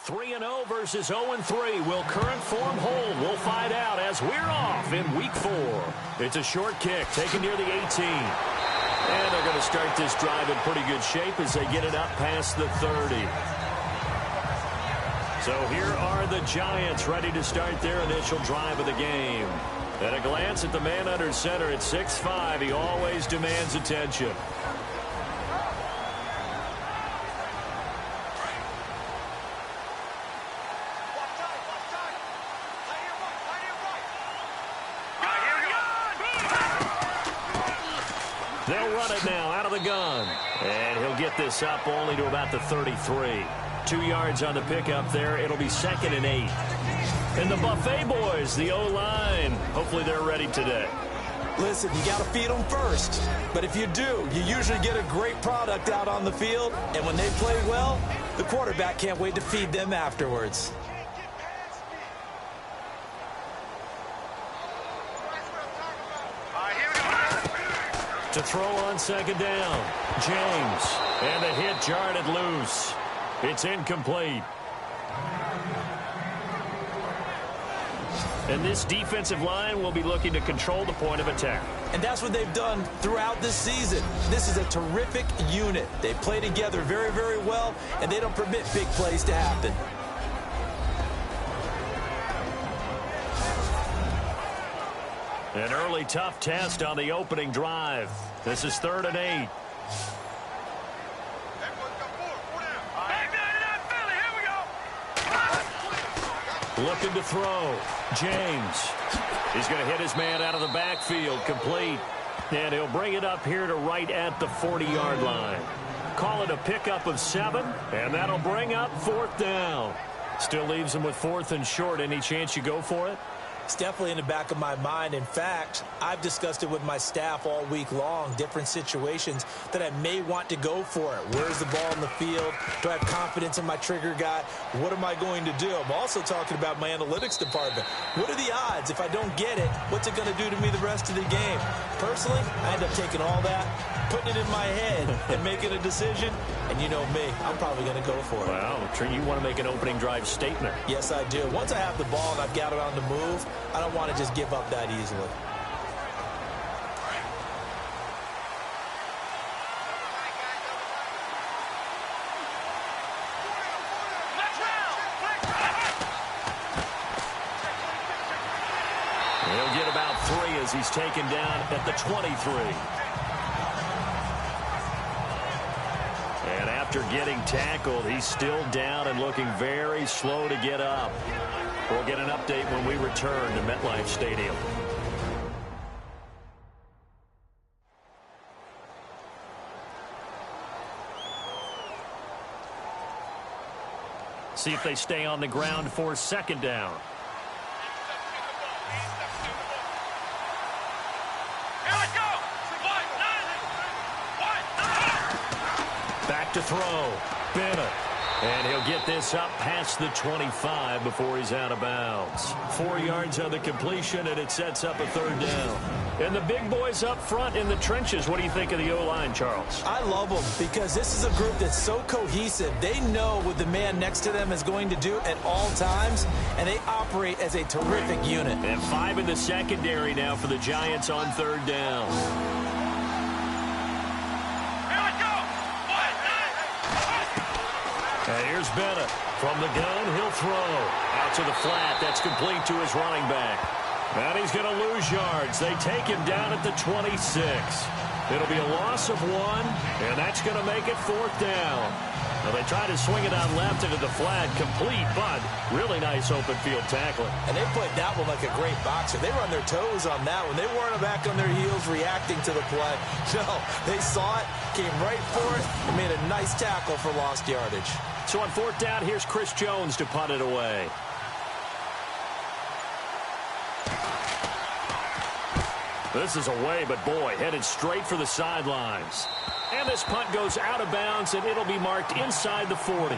3-0 versus 0-3. Will current form hold? We'll find out as we're off in Week 4. It's a short kick taken near the 18. And they're going to start this drive in pretty good shape as they get it up past the 30. So here are the Giants ready to start their initial drive of the game. At a glance at the man under center at 6'5", he always demands attention. They'll run it now out of the gun. And he'll get this up only to about the 33. 2 yards on the pickup there. It'll be 2nd and 8. And the Buffet boys, the O-line, hopefully they're ready today. Listen, you got to feed them first. But if you do, you usually get a great product out on the field. And when they play well, the quarterback can't wait to feed them afterwards. To throw on 2nd down, James. And the hit jarred it loose. It's incomplete. And this defensive line will be looking to control the point of attack. And that's what they've done throughout this season. This is a terrific unit. They play together very, very well, and they don't permit big plays to happen. An early tough test on the opening drive. This is 3rd and 8. Looking to throw. James. He's going to hit his man out of the backfield. Complete. And he'll bring it up here to right at the 40-yard line. Call it a pickup of 7, and that'll bring up 4th down. Still leaves him with 4th and short. Any chance you go for it? It's definitely in the back of my mind. In fact, I've discussed it with my staff all week long, different situations that I may want to go for it. Where's the ball in the field? Do I have confidence in my trigger guy? What am I going to do? I'm also talking about my analytics department. What are the odds? If I don't get it, what's it going to do to me the rest of the game? Personally, I end up taking all that, putting it in my head, and making a decision. And you know me, I'm probably going to go for it. Well, you want to make an opening drive statement. Yes, I do. Once I have the ball and I've got it on the move, I don't want to just give up that easily. He'll get about 3 as he's taken down at the 23. And after getting tackled, he's still down and looking very slow to get up. We'll get an update when we return to MetLife Stadium. See if they stay on the ground for 2nd down. Back to throw. Bennett. And he'll get this up past the 25 before he's out of bounds. 4 yards on the completion, and it sets up a 3rd down. And the big boys up front in the trenches. What do you think of the O-line, Charles? I love them because this is a group that's so cohesive. They know what the man next to them is going to do at all times, and they operate as a terrific unit. And 5 in the secondary now for the Giants on 3rd down. And here's Bennett. From the gun, he'll throw. Out to the flat. That's complete to his running back. And he's going to lose yards. They take him down at the 26. It'll be a loss of 1, and that's going to make it 4th down. Now they try to swing it out left into the flat. Complete, but really nice open field tackling. And they played that one like a great boxer. They were on their toes on that one. They weren't back on their heels reacting to the play. No, they saw it, came right for it, and made a nice tackle for lost yardage. So on 4th down, here's Chris Jones to punt it away. This is away, but boy, headed straight for the sidelines. And this punt goes out of bounds, and it'll be marked inside the 40.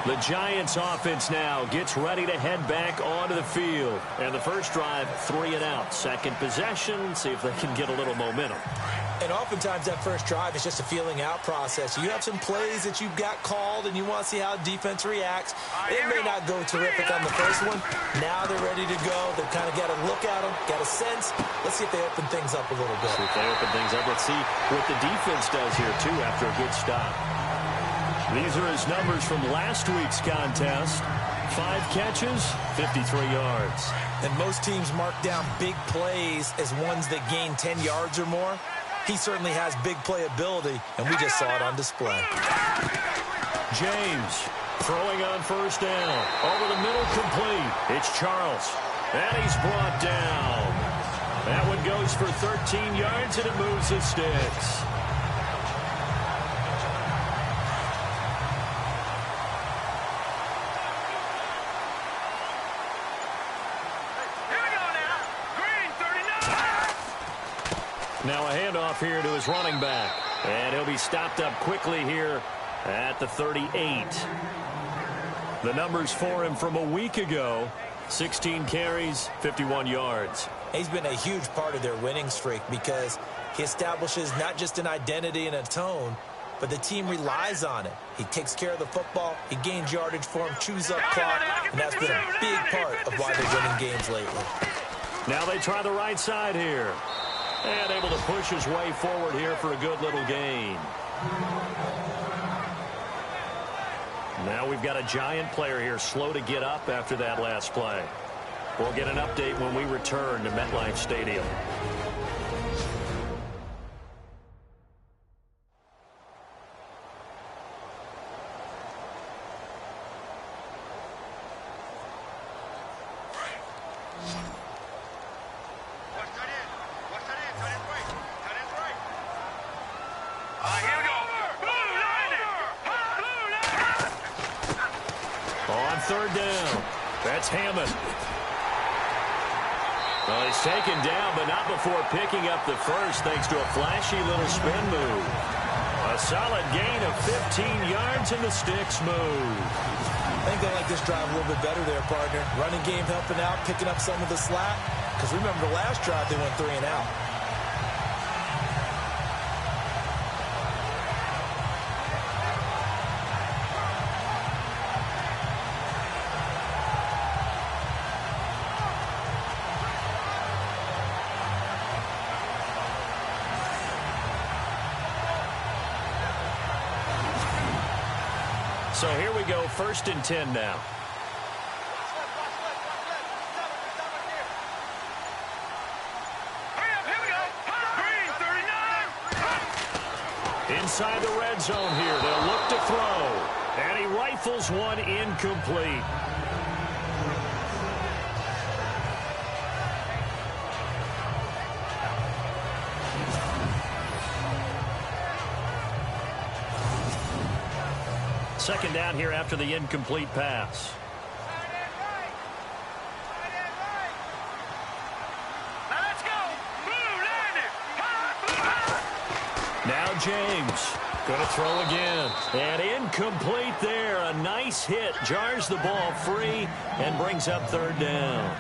The Giants offense now gets ready to head back onto the field. And the first drive, 3 and out. Second possession, see if they can get a little momentum. And oftentimes that first drive is just a feeling out process. You have some plays that you've got called and you want to see how defense reacts. It may not go terrific on the first one. Now they're ready to go. They've kind of got to look at them, got a sense. Let's see if they open things up a little bit. See if they open things up. Let's see what the defense does here, too, after a good stop. These are his numbers from last week's contest. 5 catches, 53 yards. And most teams mark down big plays as ones that gain 10 yards or more. He certainly has big playability, and we just saw it on display. James throwing on first down. Over the middle, complete. It's Charles. And he's brought down. That one goes for 13 yards, and it moves the sticks. Now a handoff here to his running back. And he'll be stopped up quickly here at the 38. The numbers for him from a week ago: 16 carries, 51 yards. He's been a huge part of their winning streak because he establishes not just an identity and a tone, but the team relies on it. He takes care of the football, he gains yardage for him, chews up clock, and that's been a big part of why they're winning games lately. Now they try the right side here. And able to push his way forward here for a good little gain. Now we've got a giant player here slow to get up after that last play. We'll get an update when we return to MetLife Stadium. Third down. That's Hammond. Well, he's taken down, but not before picking up the first thanks to a flashy little spin move. A solid gain of 15 yards, and the sticks move. I think they like this drive a little bit better there, partner. Running game helping out, picking up some of the slack. Because remember, the last drive they went 3 and out. So here we go, 1st and 10 now. Inside the red zone here, they'll look to throw. And he rifles one incomplete. Second down here after the incomplete pass. Now James going to throw again. And incomplete there. A nice hit. Jars the ball free and brings up 3rd down.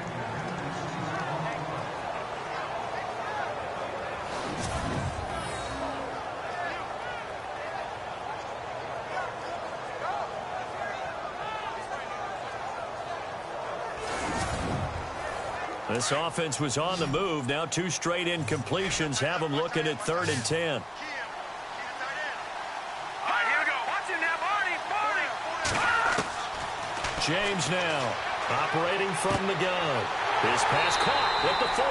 This offense was on the move. Now 2 straight incompletions have them looking at 3rd and 10. James now operating from the gun. His pass caught at the 4.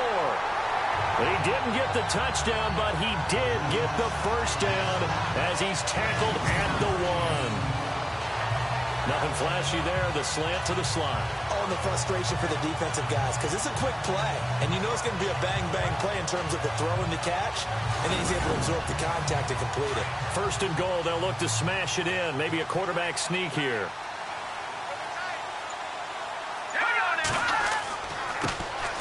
He didn't get the touchdown, but he did get the first down as he's tackled at the 1. Nothing flashy there. The slant to the slot. Oh, and the frustration for the defensive guys because it's a quick play. And you know it's going to be a bang-bang play in terms of the throw and the catch. And then he's able to absorb the contact to complete it. 1st and goal. They'll look to smash it in. Maybe a quarterback sneak here.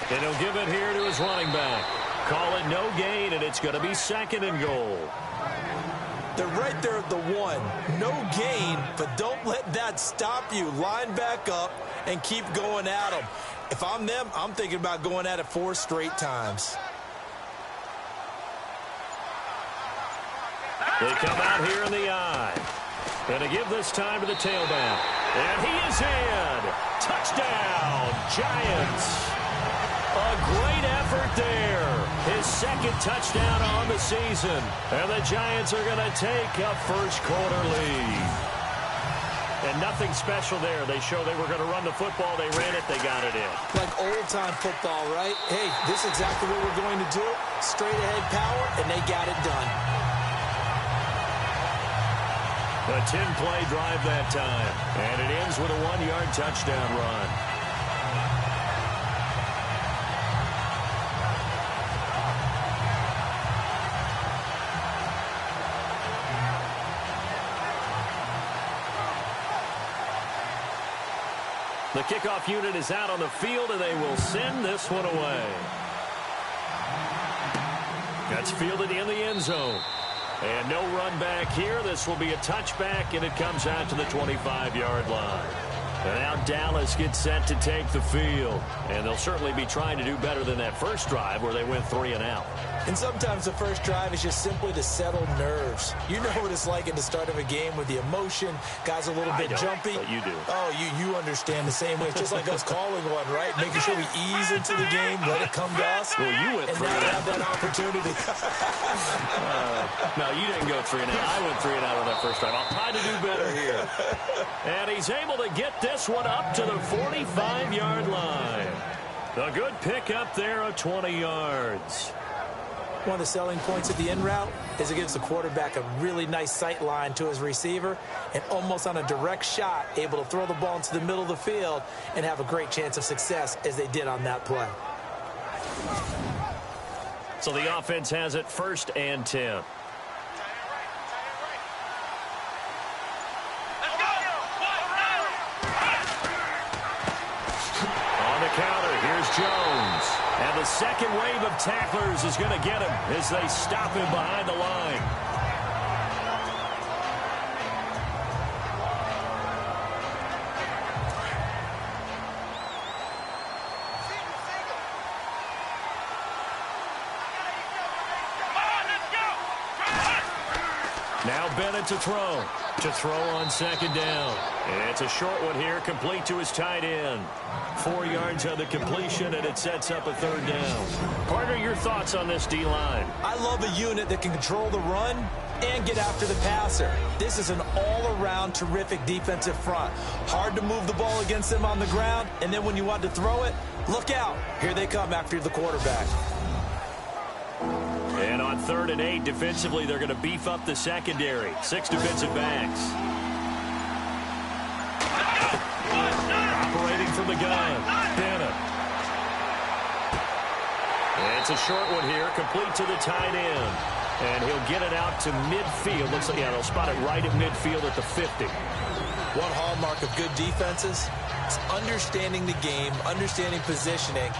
And he'll give it here to his running back. Call it no gain, and it's going to be 2nd and goal. They're right there at the 1. No gain, but don't let that stop you. Line back up and keep going at them. If I'm them, I'm thinking about going at it 4 straight times. They come out here in the I. And to give this time to the tailback. And he is in. Touchdown, Giants. A great effort there. His second touchdown on the season. And the Giants are going to take a first-quarter lead. And nothing special there. They show they were going to run the football. They ran it. They got it in. Like old-time football, right? Hey, this is exactly what we're going to do. Straight-ahead power, and they got it done. A 10-play drive that time. And it ends with a 1-yard touchdown run. The kickoff unit is out on the field, and they will send this one away. That's fielded in the end zone. And no run back here. This will be a touchback, and it comes out to the 25-yard line. And now Dallas gets set to take the field. And they'll certainly be trying to do better than that first drive where they went 3 and out. And sometimes the first drive is just simply to settle nerves. You know what it's like at the start of a game with the emotion. Guys a little bit jumpy. But you do. Oh, you understand the same way. It's just like us calling one, right? Making sure we ease into the game, let it come to us. Well, you went 3 and out. And now have that opportunity. No, you didn't go 3 and out. I went 3 and out on that first drive. I'll try to do better here. And he's able to get this one up to the 45-yard line. A good pick up there of 20 yards. One of the selling points of the in route is it gives the quarterback a really nice sight line to his receiver and almost on a direct shot able to throw the ball into the middle of the field and have a great chance of success as they did on that play. So the offense has it 1st and 10. Counter. Here's Jones. And the second wave of tacklers is going to get him as they stop him behind the line. Now Bennett to throw. To throw on 2nd down. And it's a short one here, complete to his tight end. 4 yards on the completion, and it sets up a 3rd down. Partner, your thoughts on this D-line? I love a unit that can control the run and get after the passer. This is an all-around terrific defensive front. Hard to move the ball against them on the ground, and then when you want to throw it, look out. Here they come after the quarterback. And on 3rd and 8, defensively, they're going to beef up the secondary. 6 defensive backs. Operating from the gun, Bennett. It's a short one here, complete to the tight end. And he'll get it out to midfield. Looks like, yeah, they'll spot it right at midfield at the 50. One hallmark of good defenses is understanding the game, understanding positioning,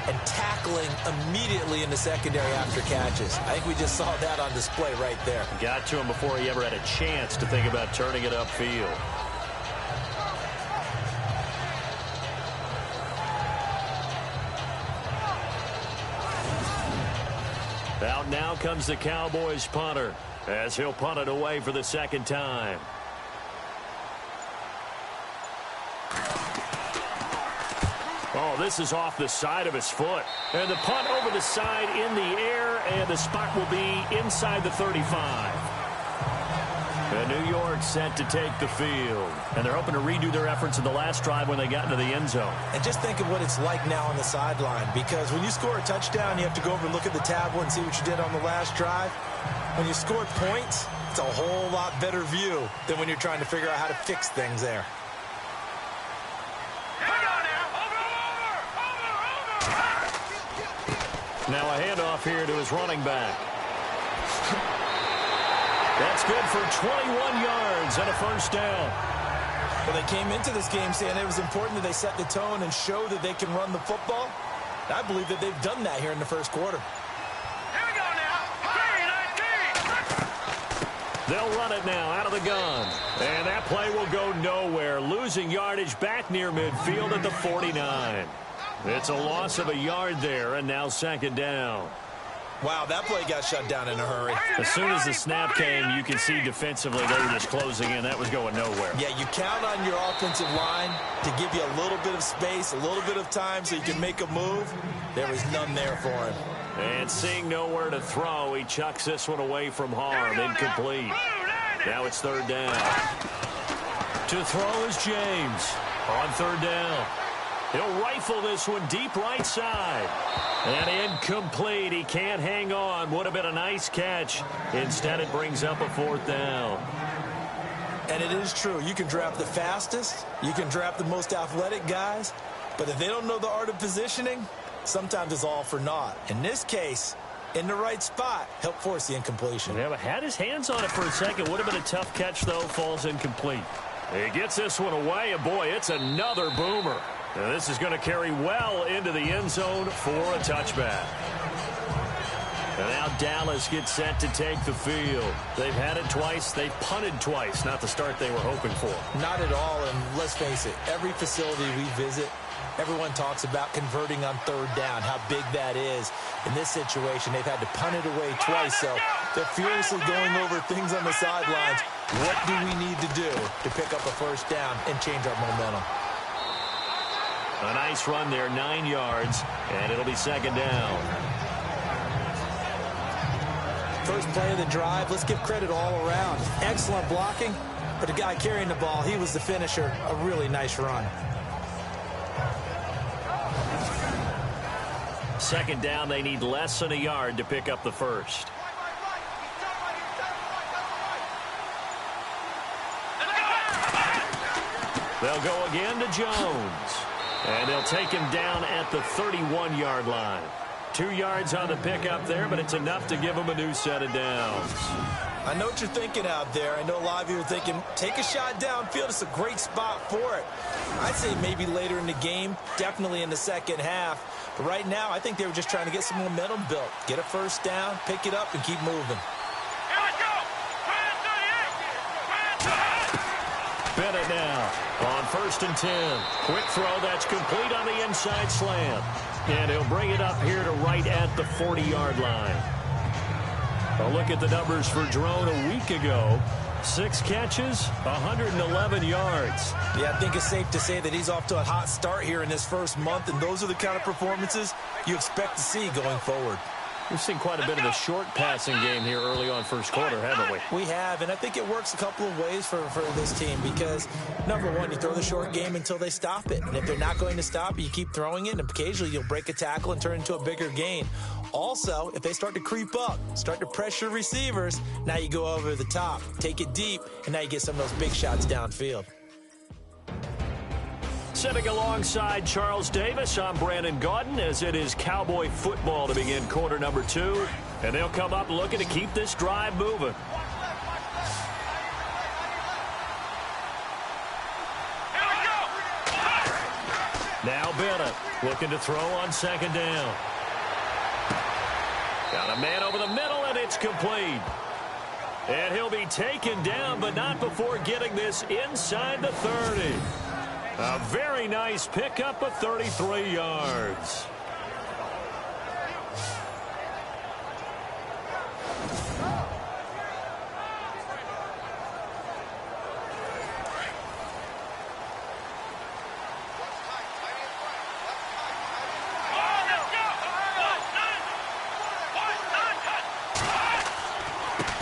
and tackling immediately in the secondary after catches. I think we just saw that on display right there. Got to him before he ever had a chance to think about turning it upfield. Out now comes the Cowboys punter as he'll punt it away for the 2nd time. Oh, this is off the side of his foot. And the punt over the side in the air, and the spot will be inside the 35. And New York set to take the field. And they're hoping to redo their efforts in the last drive when they got into the end zone. And just think of what it's like now on the sideline, because when you score a touchdown, you have to go over and look at the tablet and see what you did on the last drive. When you score points, it's a whole lot better view than when you're trying to figure out how to fix things there. Now a handoff here to his running back. That's good for 21 yards and a 1st down. Well, they came into this game saying it was important that they set the tone and show that they can run the football. I believe that they've done that here in the 1st quarter. Here we go now. They'll run it now out of the gun. And that play will go nowhere. Losing yardage back near midfield at the 49. It's a loss of a yard there, and now 2nd down. Wow, that play got shut down in a hurry. As soon as the snap came, you could see defensively they were just closing in. That was going nowhere. Yeah, you count on your offensive line to give you a little bit of space, a little bit of time so you can make a move. There was none there for him. And seeing nowhere to throw, he chucks this one away from harm. Incomplete. Now it's third down. To throw is James on third down. He'll rifle this one deep right side. And incomplete. He can't hang on. Would have been a nice catch. Instead, it brings up a fourth down. And it is true. You can draft the fastest. You can draft the most athletic guys. But if they don't know the art of positioning, sometimes it's all for naught. In this case, in the right spot, helped force the incompletion. Yeah, but had his hands on it for a second. Would have been a tough catch, though. Falls incomplete. He gets this one away, and boy, it's another boomer. Now, this is going to carry well into the end zone for a touchback. And now Dallas gets set to take the field. They've had it twice. They've punted twice. Not the start they were hoping for. Not at all, and let's face it, every facility we visit, everyone talks about converting on third down, how big that is. In this situation, they've had to punt it away twice, so they're furiously going over things on the sidelines. What do we need to do to pick up a first down and change our momentum? A nice run there, 9 yards, and it'll be second down. First play of the drive, let's give credit all around. Excellent blocking, but the guy carrying the ball, he was the finisher. A really nice run. Second down, they need less than a yard to pick up the first. They'll go again to Jones. And they'll take him down at the 31-yard line. 2 yards on the pickup there, but it's enough to give him a new set of downs. I know what you're thinking out there. I know a lot of you are thinking, take a shot downfield. It's a great spot for it. I'd say maybe later in the game, definitely in the second half. But right now, I think they were just trying to get some momentum built. Get a first down, pick it up, and keep moving. Bennett now on 1st and 10. Quick throw that's complete on the inside slant. And he'll bring it up here to right at the 40-yard line. A look at the numbers for Drone a week ago. 6 catches, 111 yards. Yeah, I think it's safe to say that he's off to a hot start here in this first month, and those are the kind of performances you expect to see going forward. We've seen quite a bit of a short passing game here early on first quarter, haven't we? We have, and I think it works a couple of ways for this team because, number one, you throw the short game until they stop it. And if they're not going to stop it, you keep throwing it, and occasionally you'll break a tackle and turn into a bigger gain. Also, if they start to creep up, start to pressure receivers, now you go over the top, take it deep, and now you get some of those big shots downfield. Sitting alongside Charles Davis, I'm Brandon Gaudin as it is Cowboy football to begin quarter number 2. And they'll come up looking to keep this drive moving. Now Bennett looking to throw on second down. Got a man over the middle, and it's complete. And he'll be taken down, but not before getting this inside the 30. A very nice pickup of 33 yards.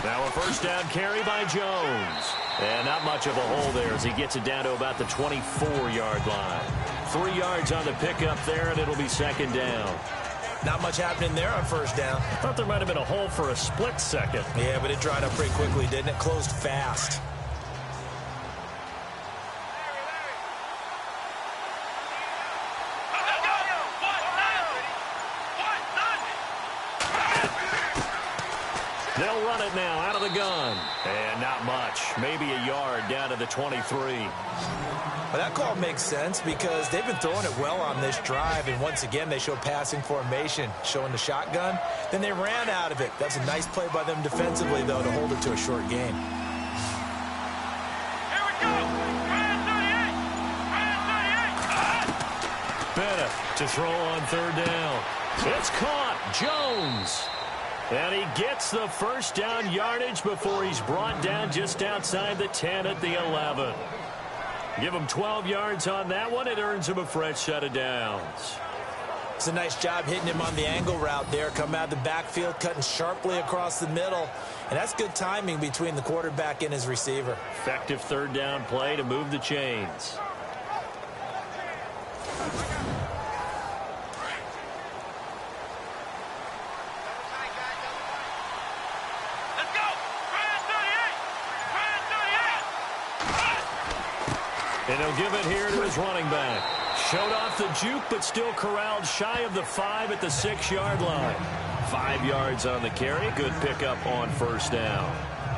Now a first down carry by Jones. And not much of a hole there as he gets it down to about the 24-yard line. 3 yards on the pickup there, and it'll be second down. Not much happening there on first down. I thought there might have been a hole for a split second. Yeah, but it dried up pretty quickly, didn't it? Closed fast. They'll run it now out of the gun. And not much. Maybe a yard down to the 23. Well, that call makes sense because they've been throwing it well on this drive. And once again, they show passing formation, showing the shotgun. Then they ran out of it. That's a nice play by them defensively, though, to hold it to a short gain. Here we go. Bennett to throw on third down. It's caught. Jones. And he gets the first down yardage before he's brought down just outside the 10 at the 11. Give him 12 yards on that one. It earns him a fresh set of downs. It's a nice job hitting him on the angle route there. Come out of the backfield, cutting sharply across the middle. And that's good timing between the quarterback and his receiver. Effective third down play to move the chains. Let's go! Brand 38! And he'll give it here to his running back. Showed off the juke, but still corralled shy of the 5 at the 6-yard line. 5 yards on the carry. Good pickup on first down.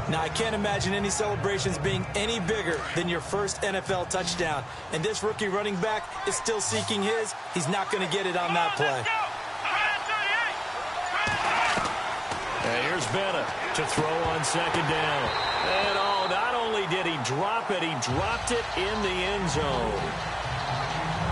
Now, I can't imagine any celebrations being any bigger than your first NFL touchdown. And this rookie running back is still seeking his. He's not going to get it on that play. And here's Bennett to throw on second down. And not only did he drop it, he dropped it in the end zone.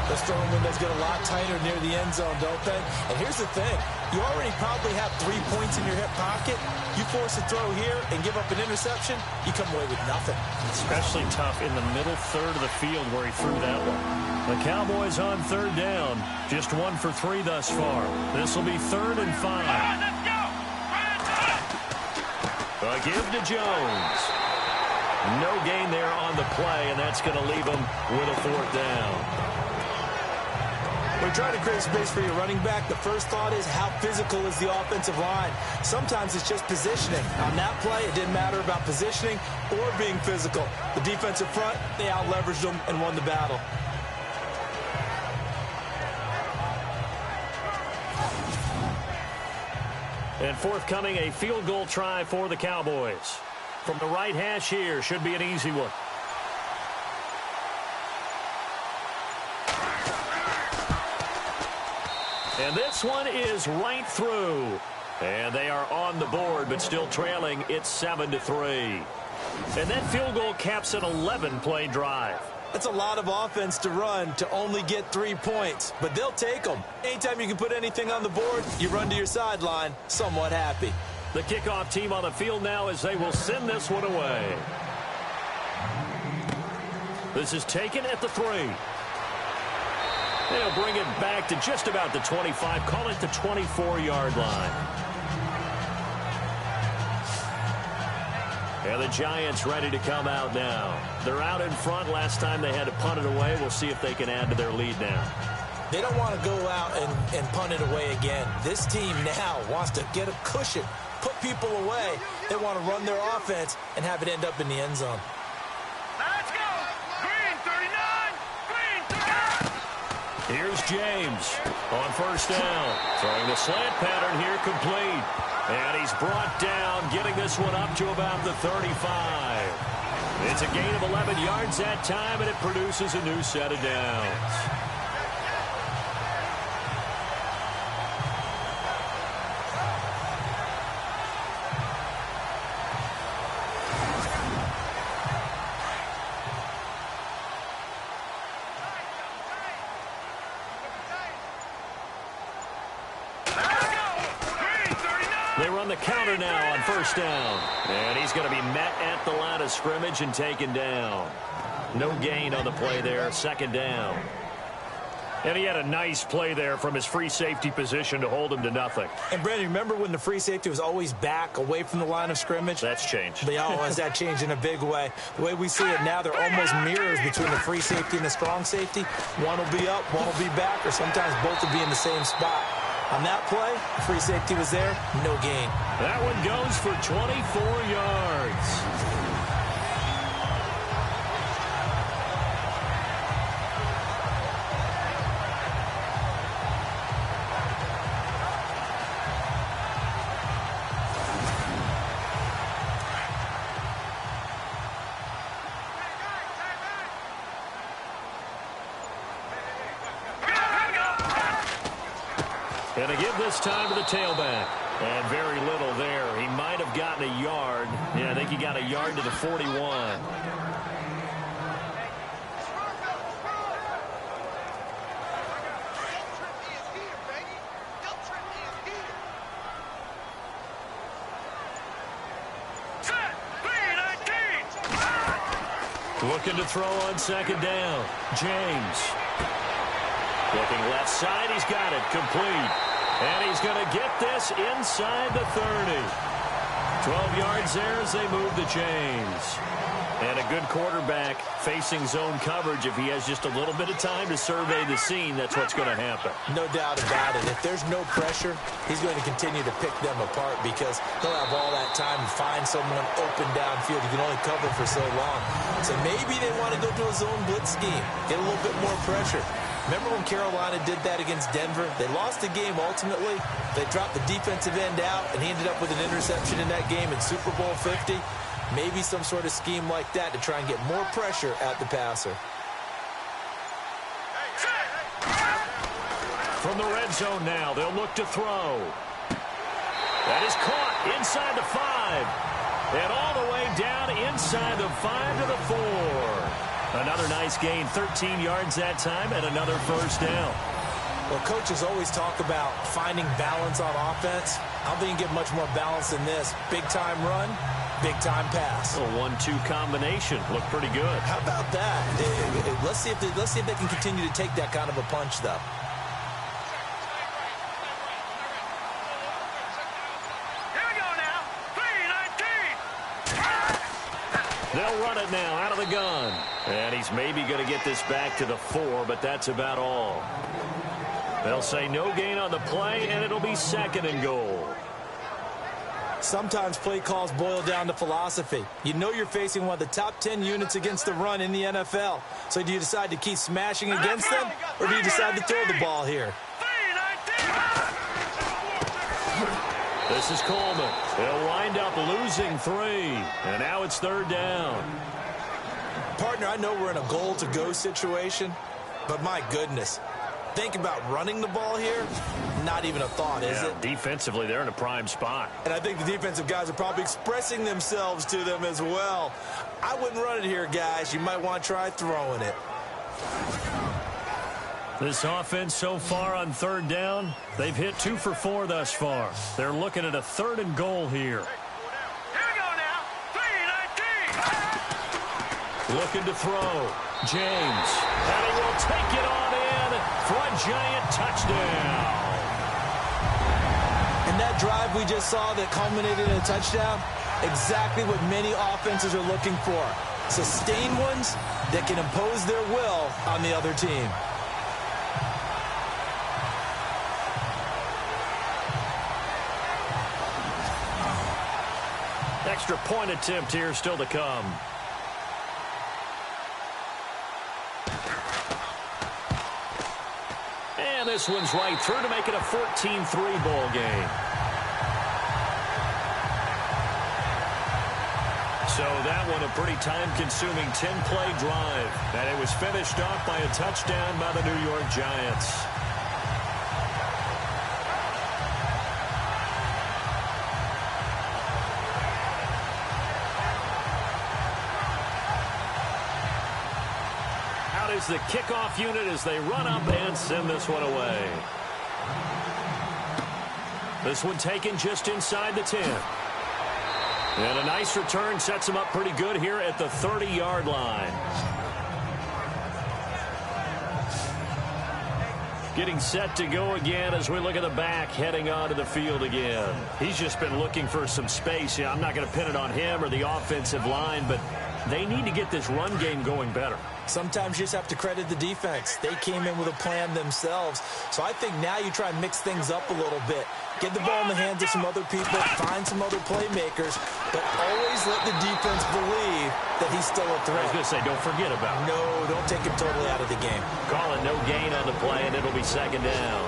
Those throwing windows get a lot tighter near the end zone, don't they? And here's the thing. You already probably have 3 points in your hip pocket. You force a throw here and give up an interception, you come away with nothing. Especially tough in the middle third of the field where he threw that one. The Cowboys on third down. Just 1 for 3 thus far. This will be 3rd and 5. A give to Jones. No gain there on the play, and that's going to leave him with a 4th down. When you try to create space for your running back, the first thought is how physical is the offensive line. Sometimes it's just positioning. On that play, it didn't matter about positioning or being physical. The defensive front, they out-leveraged them and won the battle. And forthcoming, a field goal try for the Cowboys. From the right hash here, should be an easy one. And this one is right through. And they are on the board, but still trailing. It's 7-3. And that field goal caps an 11-play drive. That's a lot of offense to run to only get 3 points, but they'll take them. Anytime you can put anything on the board, you run to your sideline somewhat happy. The kickoff team on the field now as they will send this one away. This is taken at the 3. They'll bring it back to just about the 25. Call it the 24-yard line. And the Giants ready to come out now. They're out in front. Last time they had to punt it away. We'll see if they can add to their lead now. They don't want to go out and punt it away again. This team now wants to get a cushion, put people away. They want to run their offense and have it end up in the end zone. Let's go! Green 39! Green 39! Here's James on first down. Throwing the slant pattern here complete. And he's brought down, getting this one up to about the 35. It's a gain of 11 yards that time, and it produces a new set of downs. They run the counter now on first down. And he's going to be met at the line of scrimmage and taken down. No gain on the play there, second down. And he had a nice play there from his free safety position to hold him to nothing. And, Brandon, remember when the free safety was always back away from the line of scrimmage? That's changed. Has that changed in a big way? The way we see it now, they're almost mirrors between the free safety and the strong safety. One will be up, one will be back, or sometimes both will be in the same spot. On that play, free safety was there, no gain. That one goes for 24 yards. And they give this time to the tailback. And very little there. He might have gotten a yard. Yeah, I think he got a yard to the 41. Looking to throw on second down. James. Looking left side. He's got it. Complete. And he's going to get this inside the 30. 12 yards there as they move the chains. And a good quarterback facing zone coverage. If he has just a little bit of time to survey the scene, that's what's going to happen. No doubt about it. If there's no pressure, he's going to continue to pick them apart because he'll have all that time to find someone open downfield. You can only cover for so long. So maybe they want to go to a zone blitz scheme, get a little bit more pressure. Remember when Carolina did that against Denver? They lost the game ultimately. They dropped the defensive end out, and he ended up with an interception in that game in Super Bowl 50. Maybe some sort of scheme like that to try and get more pressure at the passer. From the red zone now, they'll look to throw. That is caught inside the 5. And all the way down inside the 5 to the 4. Another nice gain, 13 yards that time, and another first down. Well, coaches always talk about finding balance on offense. I don't think you can get much more balance than this. Big-time run, big-time pass. A 1-2 combination. Looked pretty good. How about that? Let's see if they can continue to take that kind of a punch, though. Here we go now. 3-19. They'll run it now out of the gun. And he's maybe going to get this back to the 4, but that's about all. They'll say no gain on the play, and it'll be 2nd and goal. Sometimes play calls boil down to philosophy. You know you're facing one of the top 10 units against the run in the NFL. So do you decide to keep smashing against them, or do you decide to throw the ball here? 3-19. This is Coleman. They'll wind up losing 3. And now it's 3rd down. Partner, I know we're in a goal-to-go situation, but my goodness. Think about running the ball here. Not even a thought, is it? Defensively, they're in a prime spot. And I think the defensive guys are probably expressing themselves to them as well. I wouldn't run it here, guys. You might want to try throwing it. This offense so far on 3rd down, they've hit 2 for 4 thus far. They're looking at a 3rd and goal here. Here we go now. 3-19. Looking to throw. James. And he will take it on in for a giant touchdown. And that drive we just saw that culminated in a touchdown, exactly what many offenses are looking for. Sustained ones that can impose their will on the other team. Extra point attempt here still to come. And this one's right through to make it a 14-3 ball game. So that one a pretty time-consuming 10-play drive. And it was finished off by a touchdown by the New York Giants. Is the kickoff unit as they run up and send this one away. This one taken just inside the 10. And a nice return sets them up pretty good here at the 30-yard line. Getting set to go again as we look at the back heading onto the field again. He's just been looking for some space. Yeah, I'm not going to pin it on him or the offensive line, but they need to get this run game going better. Sometimes you just have to credit the defense. They came in with a plan themselves. So I think now you try and mix things up a little bit. Get the ball in the hands of some other people, find some other playmakers, but always let the defense believe that he's still a threat. I was going to say, don't forget about him. No, don't take him totally out of the game. Call it no gain on the play, and it'll be 2nd down.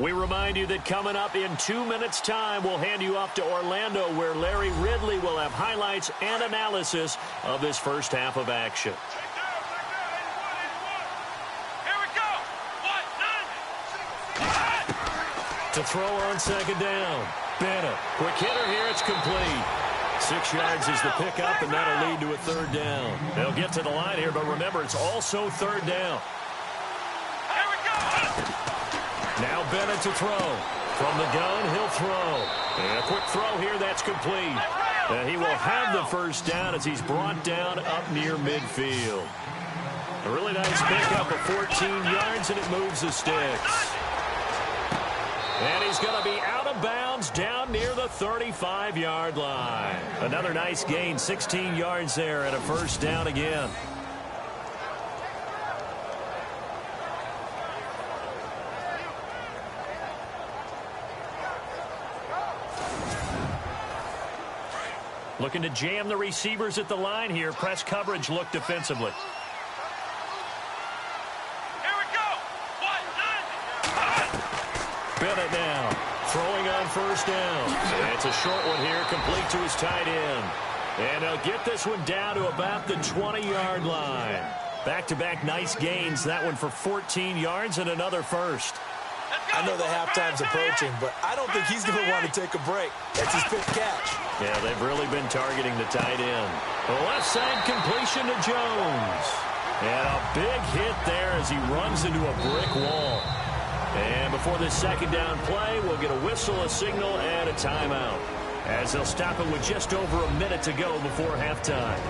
We remind you that coming up in 2 minutes' time, we'll hand you off to Orlando, where Larry Ridley will have highlights and analysis of this first half of action. Here we go. 1-9. To throw on 2nd down. Bennett. Quick hitter here. It's complete. 6 yards is the pickup, and that'll lead to a 3rd down. They'll get to the line here, but remember, it's also 3rd down. Here we go. Now Bennett to throw. From the gun, he'll throw. And a quick throw here, that's complete. And he will have the first down as he's brought down up near midfield. A really nice pickup of 14 yards, and it moves the sticks. And he's going to be out of bounds down near the 35-yard line. Another nice gain, 16 yards there, and a first down again. Looking to jam the receivers at the line here. Press coverage look defensively. Here we go. Bennett now throwing on first down. And it's a short one here, complete to his tight end. And they'll get this one down to about the 20-yard line. Back-to-back nice gains. That one for 14 yards and another first. I know the halftime's approaching, but I don't think he's going to want to take a break. That's his fifth catch. Yeah, they've really been targeting the tight end. The left side completion to Jones. And a big hit there as he runs into a brick wall. And before this second down play, we'll get a whistle, a signal, and a timeout, as they'll stop it with just over a minute to go before halftime.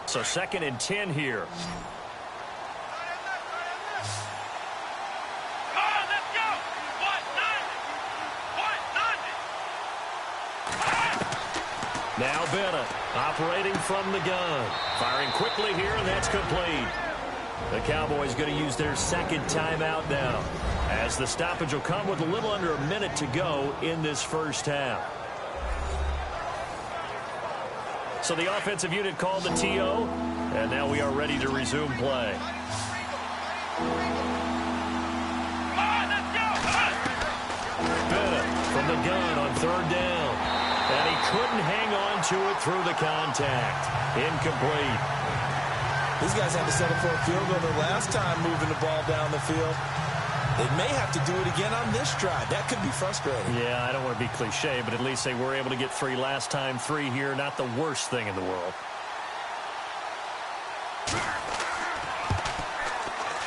So 2nd and 10 here. Come on, let's go. Now Bennett operating from the gun. Firing quickly here, and that's complete. The Cowboys going to use their second timeout now, as the stoppage will come with a little under a minute to go in this first half. So the offensive unit called the TO, and now we are ready to resume play. Bennett from the gun on 3rd down. And he couldn't hang on to it through the contact. Incomplete. These guys had to settle for a field goal the last time moving the ball down the field. They may have to do it again on this drive. That could be frustrating. Yeah, I don't want to be cliche, but at least they were able to get 3 last time. 3 here, not the worst thing in the world.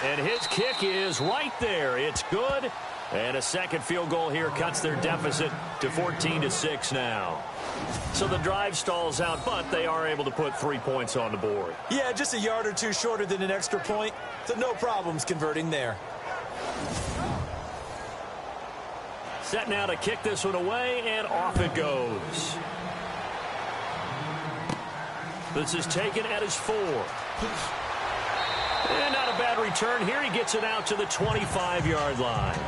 And his kick is right there. It's good. And a second field goal here cuts their deficit to 14-6 now. So the drive stalls out, but they are able to put 3 points on the board. Yeah, just a yard or two shorter than an extra point. So no problems converting there. Set now to kick this one away, and off it goes. This is taken at his 4. And not a bad return here. He gets it out to the 25-yard line.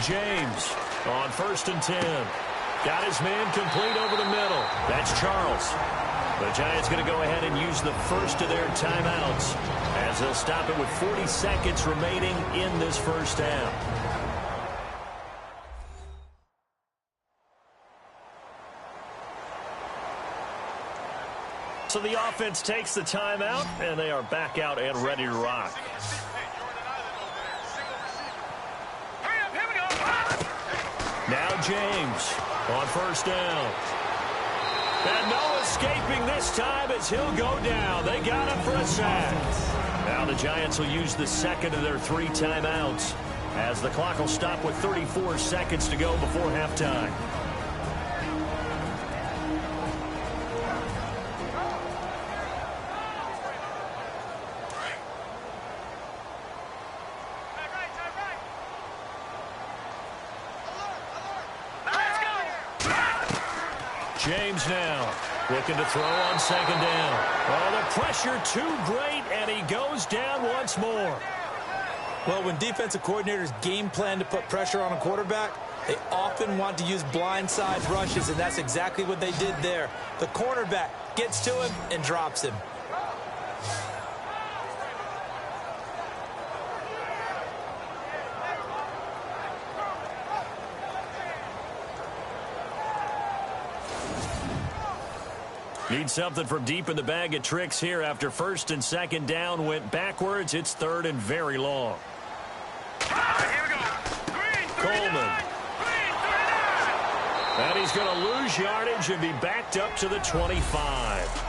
James on 1st and 10. Got his man complete over the middle. That's Charles. The Giants going to go ahead and use the first of their timeouts, as they'll stop it with 40 seconds remaining in this first half. So the offense takes the timeout, and they are back out and ready to rock. Now James on 1st down. And no escaping this time as he'll go down. They got him for a sack. Now the Giants will use the second of their 3 timeouts, as the clock will stop with 34 seconds to go before halftime. James now looking to throw on 2nd down. Oh, the pressure too great, and he goes down once more. Well, when defensive coordinators game plan to put pressure on a quarterback, they often want to use blindside rushes, and that's exactly what they did there. The cornerback gets to him and drops him. Need something from deep in the bag of tricks here after first and second down went backwards. It's third and very long. Here we go. Coleman. And he's going to lose yardage and be backed up to the 25.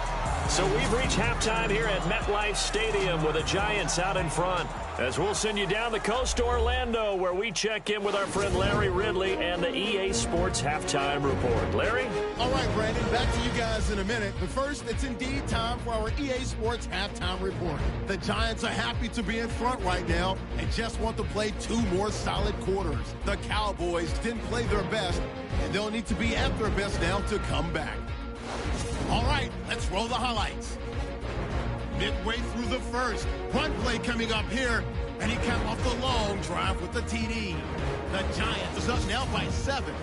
So we've reached halftime here at MetLife Stadium with the Giants out in front. As we'll send you down the coast to Orlando, where we check in with our friend Larry Ridley and the EA Sports Halftime Report. Larry? All right, Brandon, back to you guys in a minute. But first, it's indeed time for our EA Sports Halftime Report. The Giants are happy to be in front right now and just want to play 2 more solid quarters. The Cowboys didn't play their best, and they'll need to be at their best now to come back. All right, let's roll the highlights. Midway through the first, run play coming up here, and he capped off the long drive with the TD. The Giants is up now by 7.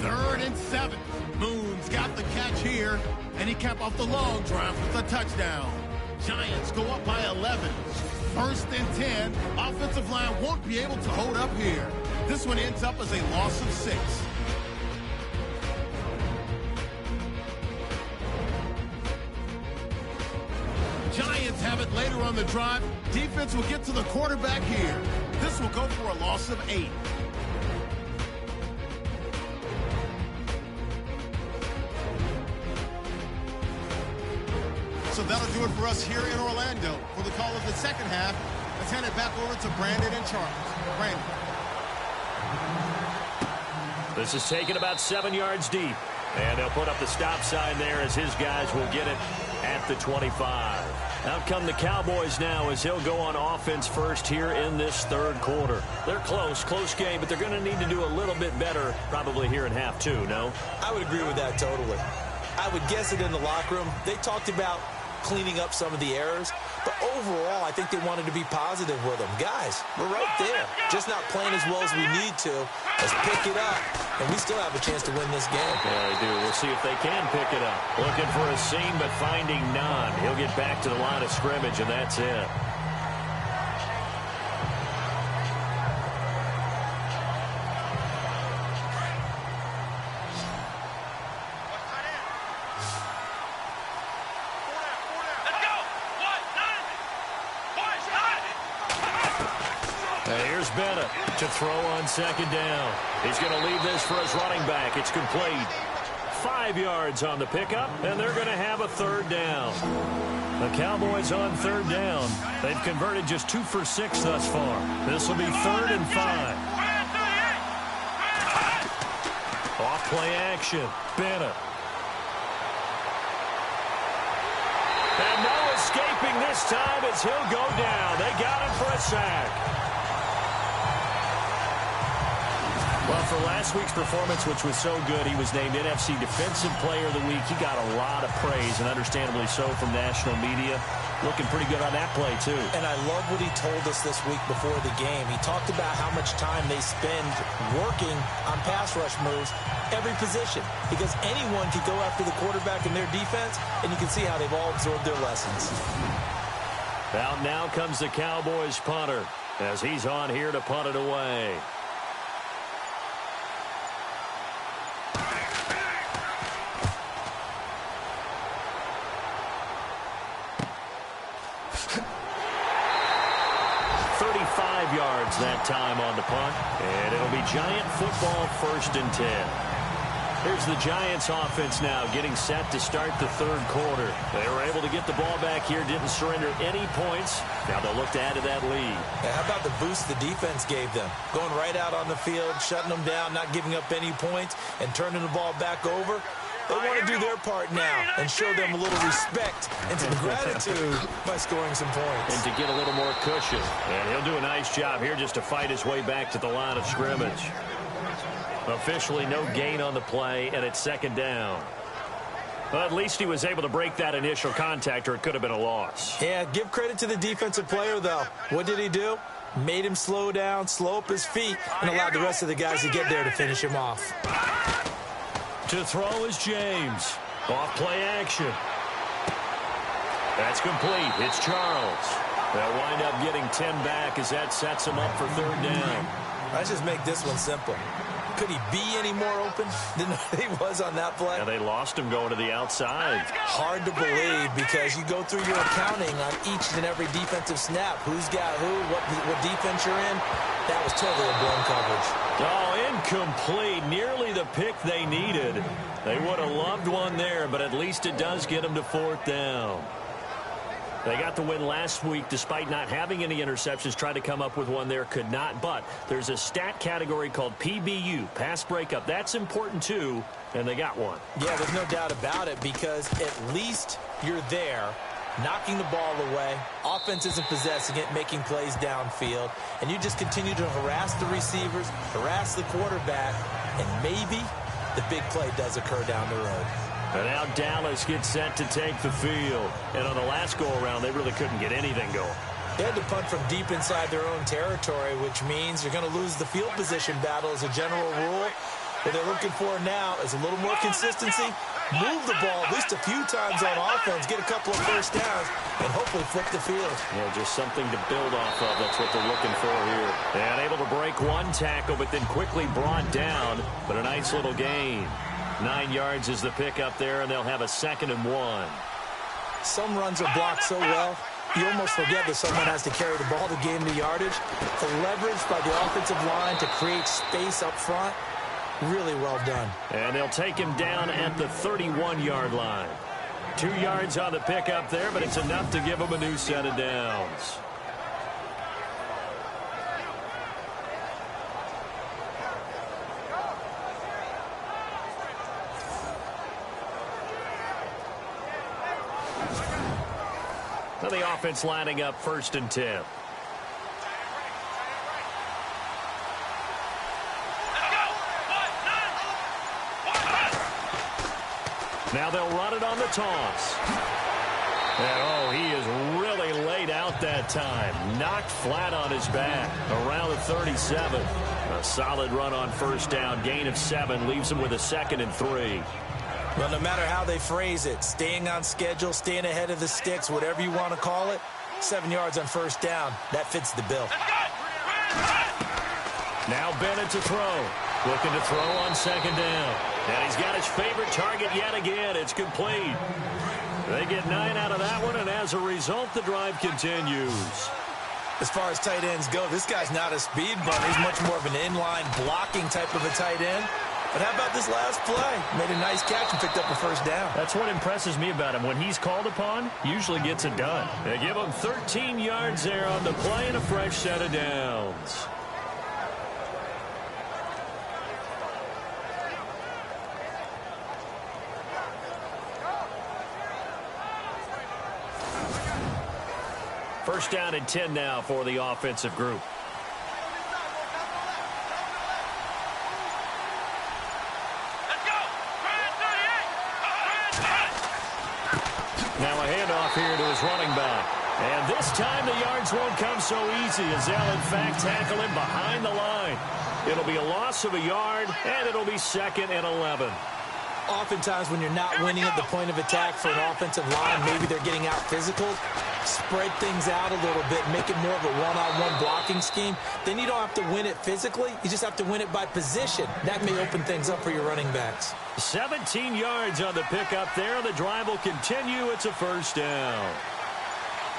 3rd and 7. Moon's got the catch here, and he capped off the long drive with a touchdown. Giants go up by 11. 1st and 10. Offensive line won't be able to hold up here. This one ends up as a loss of 6. Giants have it later on the drive. Defense will get to the quarterback here. This will go for a loss of 8. So that'll do it for us here in Orlando. For the call of the second half, let's hand it back over to Brandon and Charles. Brandon. This is taken about 7 yards deep. And they'll put up the stop sign there as his guys will get it at the 25. Out come the Cowboys now as he'll go on offense first here in this third quarter. They're close game, but they're going to need to do a little bit better probably here in half 2, no? I would agree with that totally. I would guess it in the locker room. They talked about cleaning up some of the errors, but overall, I think they wanted to be positive with them. Guys, we're right there. Just not playing as well as we need to. Let's pick it up, and we still have a chance to win this game. Yeah, they do. We'll see if they can pick it up. Looking for a seam, but finding none. He'll get back to the line of scrimmage, and that's it. 'Bennett to throw on second down. He's going to leave this for his running back. It's complete. 5 yards on the pickup, and they're going to have a third down. The Cowboys on third down. They've converted just 2 for 6 thus far. This will be 3rd and 5. Off play action. Bennett. And no escaping this time as he'll go down. They got him for a sack. Well, for last week's performance, which was so good, he was named NFC Defensive Player of the Week. He got a lot of praise, and understandably so, from national media. Looking pretty good on that play, too. And I love what he told us this week before the game. He talked about how much time they spend working on pass rush moves, every position, because anyone can go after the quarterback in their defense, and you can see how they've all absorbed their lessons. Out now comes the Cowboys punter as he's on here to punt it away. Yards that time on the punt, and it'll be Giant football 1st and 10. Here's the Giants offense now getting set to start the third quarter. They were able to get the ball back here, didn't surrender any points. Now they'll look to add to that lead. Yeah, how about the boost the defense gave them? Going right out on the field, shutting them down, not giving up any points, and turning the ball back over. They want to do their part now and show them a little respect and some gratitude by scoring some points. And to get a little more cushion. And he'll do a nice job here just to fight his way back to the line of scrimmage. Officially no gain on the play, and it's 2nd down. Well, at least he was able to break that initial contact, or it could have been a loss. Yeah, give credit to the defensive player, though. What did he do? Made him slow down, slow up his feet, and allowed the rest of the guys to get there to finish him off. To throw is James. Off play action. That's complete. It's Charles. They'll wind up getting 10 back as that sets him up for 3rd down. Let's just make this one simple. Could he be any more open than he was on that play? Yeah, they lost him going to the outside. Hard to believe because you go through your accounting on each and every defensive snap. Who's got who, what defense you're in. That was totally a blown coverage. Oh, incomplete. Nearly the pick they needed. They would have loved one there, but at least it does get them to 4th down. They got the win last week despite not having any interceptions. Tried to come up with one there, could not. But there's a stat category called PBU, pass breakup. That's important too, and they got one. Yeah, there's no doubt about it because at least you're there, knocking the ball away. Offense isn't possessing it, making plays downfield. And you just continue to harass the receivers, harass the quarterback, and maybe the big play does occur down the road. And now Dallas gets set to take the field. And on the last go-around, they really couldn't get anything going. They had to punt from deep inside their own territory, which means you're going to lose the field position battle as a general rule. What they're looking for now is a little more consistency, move the ball at least a few times on offense, get a couple of first downs, and hopefully flip the field. Yeah, just something to build off of. That's what they're looking for here. And able to break one tackle, but then quickly brought down. But a nice little gain. 9 yards is the pickup there, and they'll have a 2nd and 1. Some runs are blocked so well, you almost forget that someone has to carry the ball to gain the yardage. The leverage by the offensive line to create space up front, really well done. And they'll take him down at the 31-yard line. 2 yards on the pickup there, but it's enough to give him a new set of downs. Now the offense lining up 1st and 10. Now they'll run it on the toss. And oh, he is really laid out that time. Knocked flat on his back around the 37. A solid run on 1st down. Gain of 7 leaves him with a 2nd and 3. Well, no matter how they phrase it, staying on schedule, staying ahead of the sticks, whatever you want to call it, 7 yards on 1st down, that fits the bill. Now Bennett to throw. Looking to throw on 2nd down. And he's got his favorite target yet again. It's complete. They get 9 out of that one, and as a result, the drive continues. As far as tight ends go, this guy's not a speed runner. He's much more of an inline blocking type of a tight end. But how about this last play? Made a nice catch and picked up a 1st down. That's what impresses me about him. When he's called upon, usually gets it done. They give him 13 yards there on the play and a fresh set of downs. First down and 10 now for the offensive group. Now a handoff here to his running back. And this time the yards won't come so easy as they'll in fact tackle him behind the line. It'll be a loss of a yard, and it'll be 2nd and 11. Oftentimes when you're not winning at the point of attack for an offensive line, maybe they're getting out physical, spread things out a little bit, make it more of a one-on-one blocking scheme. Then you don't have to win it physically. You just have to win it by position. That may open things up for your running backs. 17 yards on the pickup there. The drive will continue. It's a 1st down.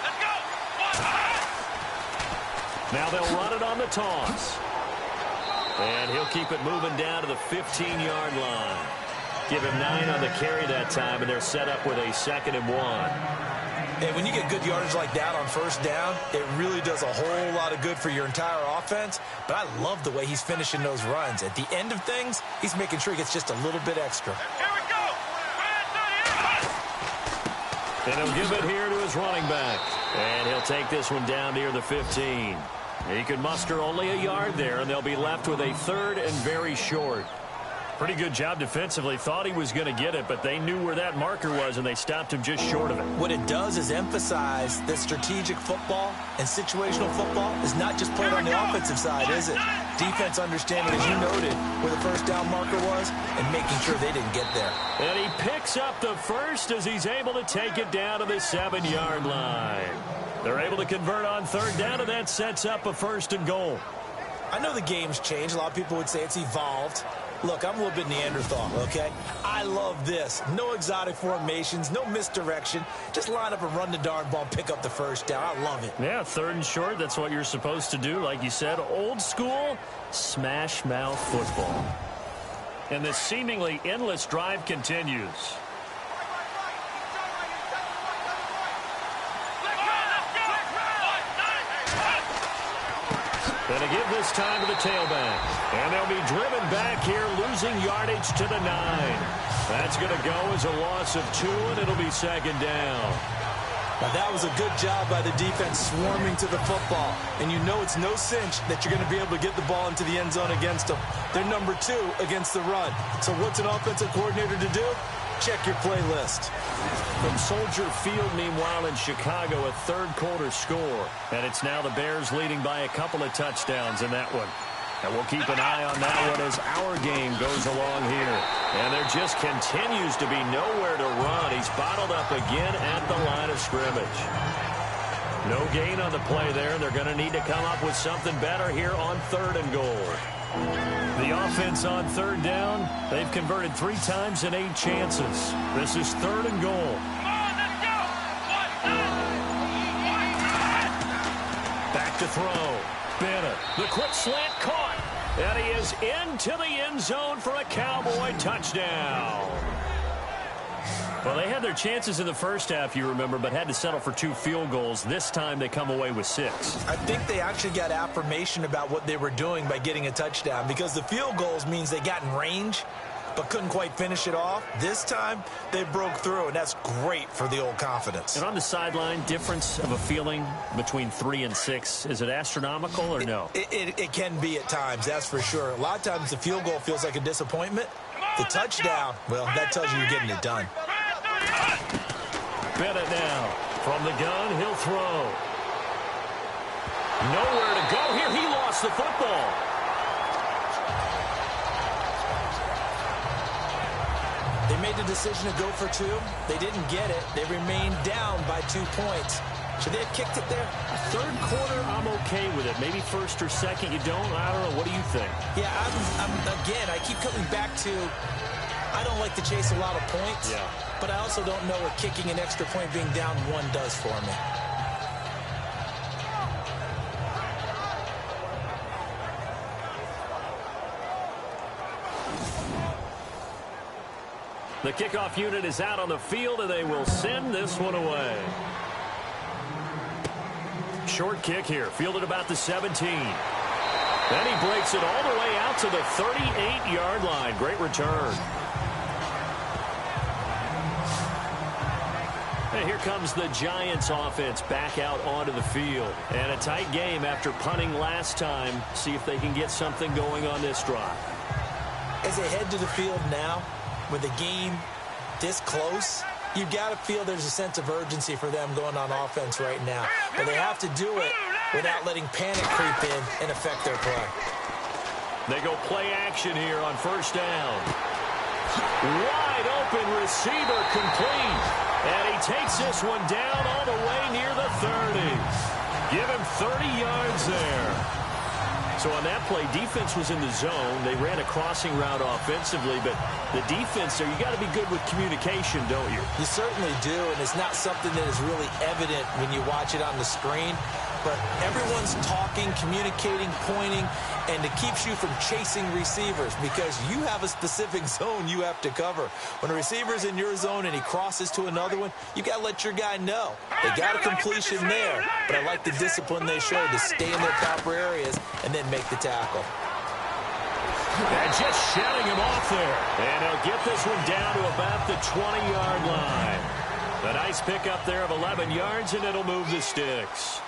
Let's go. Now they'll run it on the toss. And he'll keep it moving down to the 15-yard line. Give him 9 on the carry that time, and they're set up with a 2nd and 1. And when you get good yardage like that on 1st down, it really does a whole lot of good for your entire offense. But I love the way he's finishing those runs. At the end of things, he's making sure he gets just a little bit extra. Here we go. And he'll give it here to his running back. And he'll take this one down near the 15. He can muster only a yard there, and they'll be left with a 3rd and very short. Pretty good job defensively. Thought he was going to get it, but they knew where that marker was, and they stopped him just short of it. What it does is emphasize that strategic football and situational football is not just played on the offensive side, is it? Defense understanding, as you noted, where the 1st down marker was and making sure they didn't get there. And he picks up the 1st as he's able to take it down to the 7-yard line. They're able to convert on 3rd down, and that sets up a 1st and goal. I know the game's changed. A lot of people would say it's evolved. Look, I'm a little bit Neanderthal, okay? I love this. No exotic formations, no misdirection. Just line up and run the darn ball, pick up the first down. I love it. Yeah, 3rd and short, that's what you're supposed to do. Like you said, old school, smash mouth football. And this seemingly endless drive continues. Going to give this time to the tailback. And they'll be driven back here, losing yardage to the 9. That's going to go as a loss of 2, and it'll be 2nd down. Now, that was a good job by the defense swarming to the football. And you know it's no cinch that you're going to be able to get the ball into the end zone against them. They're number 2 against the run. So what's an offensive coordinator to do? Check your playlist. From Soldier Field, meanwhile, in Chicago, a 3rd quarter score. And it's now the Bears leading by a couple of touchdowns in that one. And we'll keep an eye on that one as our game goes along here. And there just continues to be nowhere to run. He's bottled up again at the line of scrimmage. No gain on the play there. They're going to need to come up with something better here on 3rd and goal. The offense on 3rd down, they've converted 3 times in 8 chances. This is 3rd and goal. Back to throw. Bennett, the quick slant caught. And he is into the end zone for a Cowboy touchdown. Well, they had their chances in the first half, you remember, but had to settle for 2 field goals. This time they come away with 6. I think they actually got affirmation about what they were doing by getting a touchdown, because the field goals means they got in range but couldn't quite finish it off. This time they broke through, and that's great for the old confidence. And on the sideline, difference of a feeling between 3 and 6, is it astronomical or no? It can be at times, that's for sure. A lot of times the field goal feels like a disappointment. The touchdown, well, that tells you you're getting it done. Bennett now from the gun. He'll throw. Nowhere to go here. He lost the football. They made the decision to go for 2. They didn't get it. They remained down by 2 points. Should they have kicked it there? 3rd quarter, I'm okay with it. Maybe 1st or 2nd, you don't? I don't know. What do you think? Yeah, again, I keep coming back to I don't like to chase a lot of points. Yeah. But I also don't know what kicking an extra point being down 1 does for me. The kickoff unit is out on the field, and they will send this one away. Short kick here, fielded about the 17. Then he breaks it all the way out to the 38-yard line. Great return. And here comes the Giants offense back out onto the field. And a tight game after punting last time. See if they can get something going on this drive. As they head to the field now, with the game this close, you've got to feel there's a sense of urgency for them going on offense right now. But they have to do it without letting panic creep in and affect their play. They go play action here on 1st down. Wide open receiver complete. And he takes this one down all the way near the 30. Give him 30 yards there. So on that play, defense was in the zone. They ran a crossing route offensively, but the defense there, you got to be good with communication, don't you? You certainly do, and it's not something that is really evident when you watch it on the screen. But everyone's talking, communicating, pointing, and it keeps you from chasing receivers because you have a specific zone you have to cover. When a receiver's in your zone and he crosses to another one, you got to let your guy know. They got a completion there, but I like the discipline they showed to stay in their proper areas and then make the tackle. And just shutting him off there. And he'll get this one down to about the 20-yard line. A nice pickup there of 11 yards, and it'll move the sticks.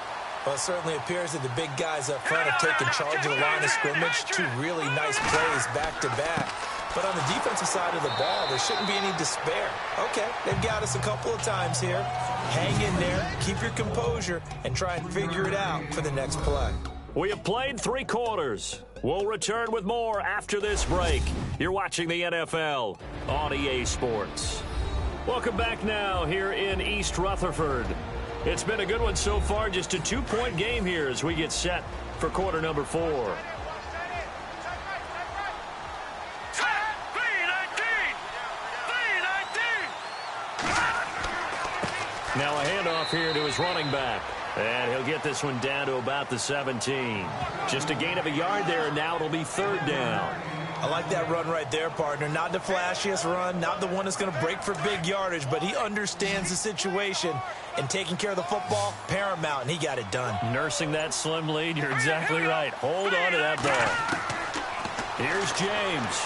Well, it certainly appears that the big guys up front have taken charge of the line of scrimmage. 2 really nice plays back-to-back. But on the defensive side of the ball, there shouldn't be any despair. Okay, they've got us a couple of times here. Hang in there, keep your composure, and try and figure it out for the next play. We have played 3 quarters. We'll return with more after this break. You're watching the NFL on EA Sports. Welcome back now here in East Rutherford. It's been a good one so far, just a 2-point game here as we get set for quarter number 4. his running back. And he'll get this one down to about the 17. Just a gain of a yard there, and now it'll be 3rd down. I like that run right there, partner. Not the flashiest run, not the one that's going to break for big yardage, but he understands the situation, and taking care of the football, paramount, and he got it done. Nursing that slim lead, you're exactly right. Hold on to that ball. Here's James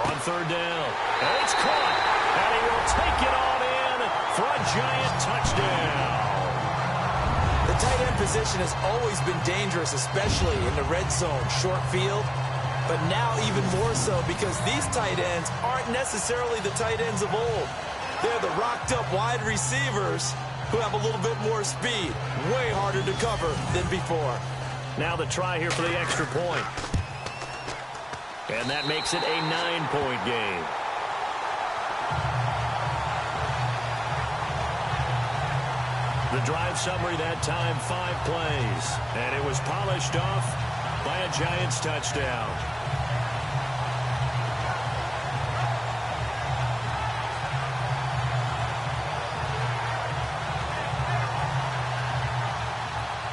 on 3rd down. And it's caught, and he will take it on in for a giant touchdown. The tight end position has always been dangerous, especially in the red zone, short field. But now even more so because these tight ends aren't necessarily the tight ends of old. They're the rocked-up wide receivers who have a little bit more speed. Way harder to cover than before. Now the try here for the extra point. And that makes it a 9-point game. The drive summary that time, 5 plays. And it was polished off by a Giants touchdown.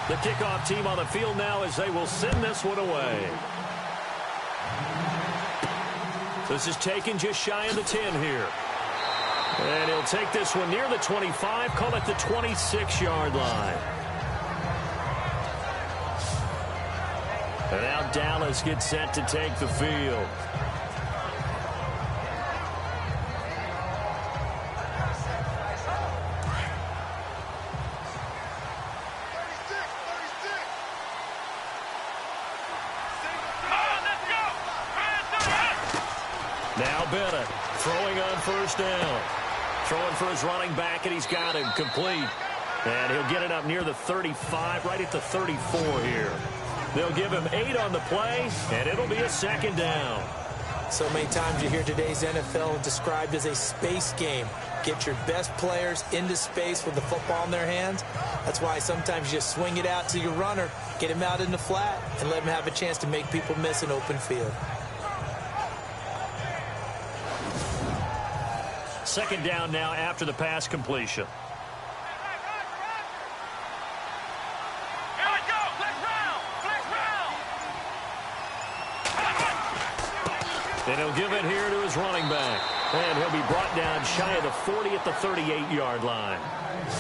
The kickoff team on the field now as they will send this one away. This is taken just shy of the 10 here. And he'll take this one near the 25, call it the 26-yard line. And now Dallas gets set to take the field. Now Bennett throwing on 1st down. Throwing for his running back, and he's got him complete. And he'll get it up near the 35, right at the 34 here. They'll give him 8 on the play, and it'll be a 2nd down. So many times you hear today's NFL described as a space game. Get your best players into space with the football in their hands. That's why sometimes you just swing it out to your runner, get him out in the flat, and let him have a chance to make people miss an open field. 2nd down now after the pass completion. Here we go. Flex round. Flex round. And he'll give it here to his running back. And he'll be brought down shy of the 40 at the 38-yard line.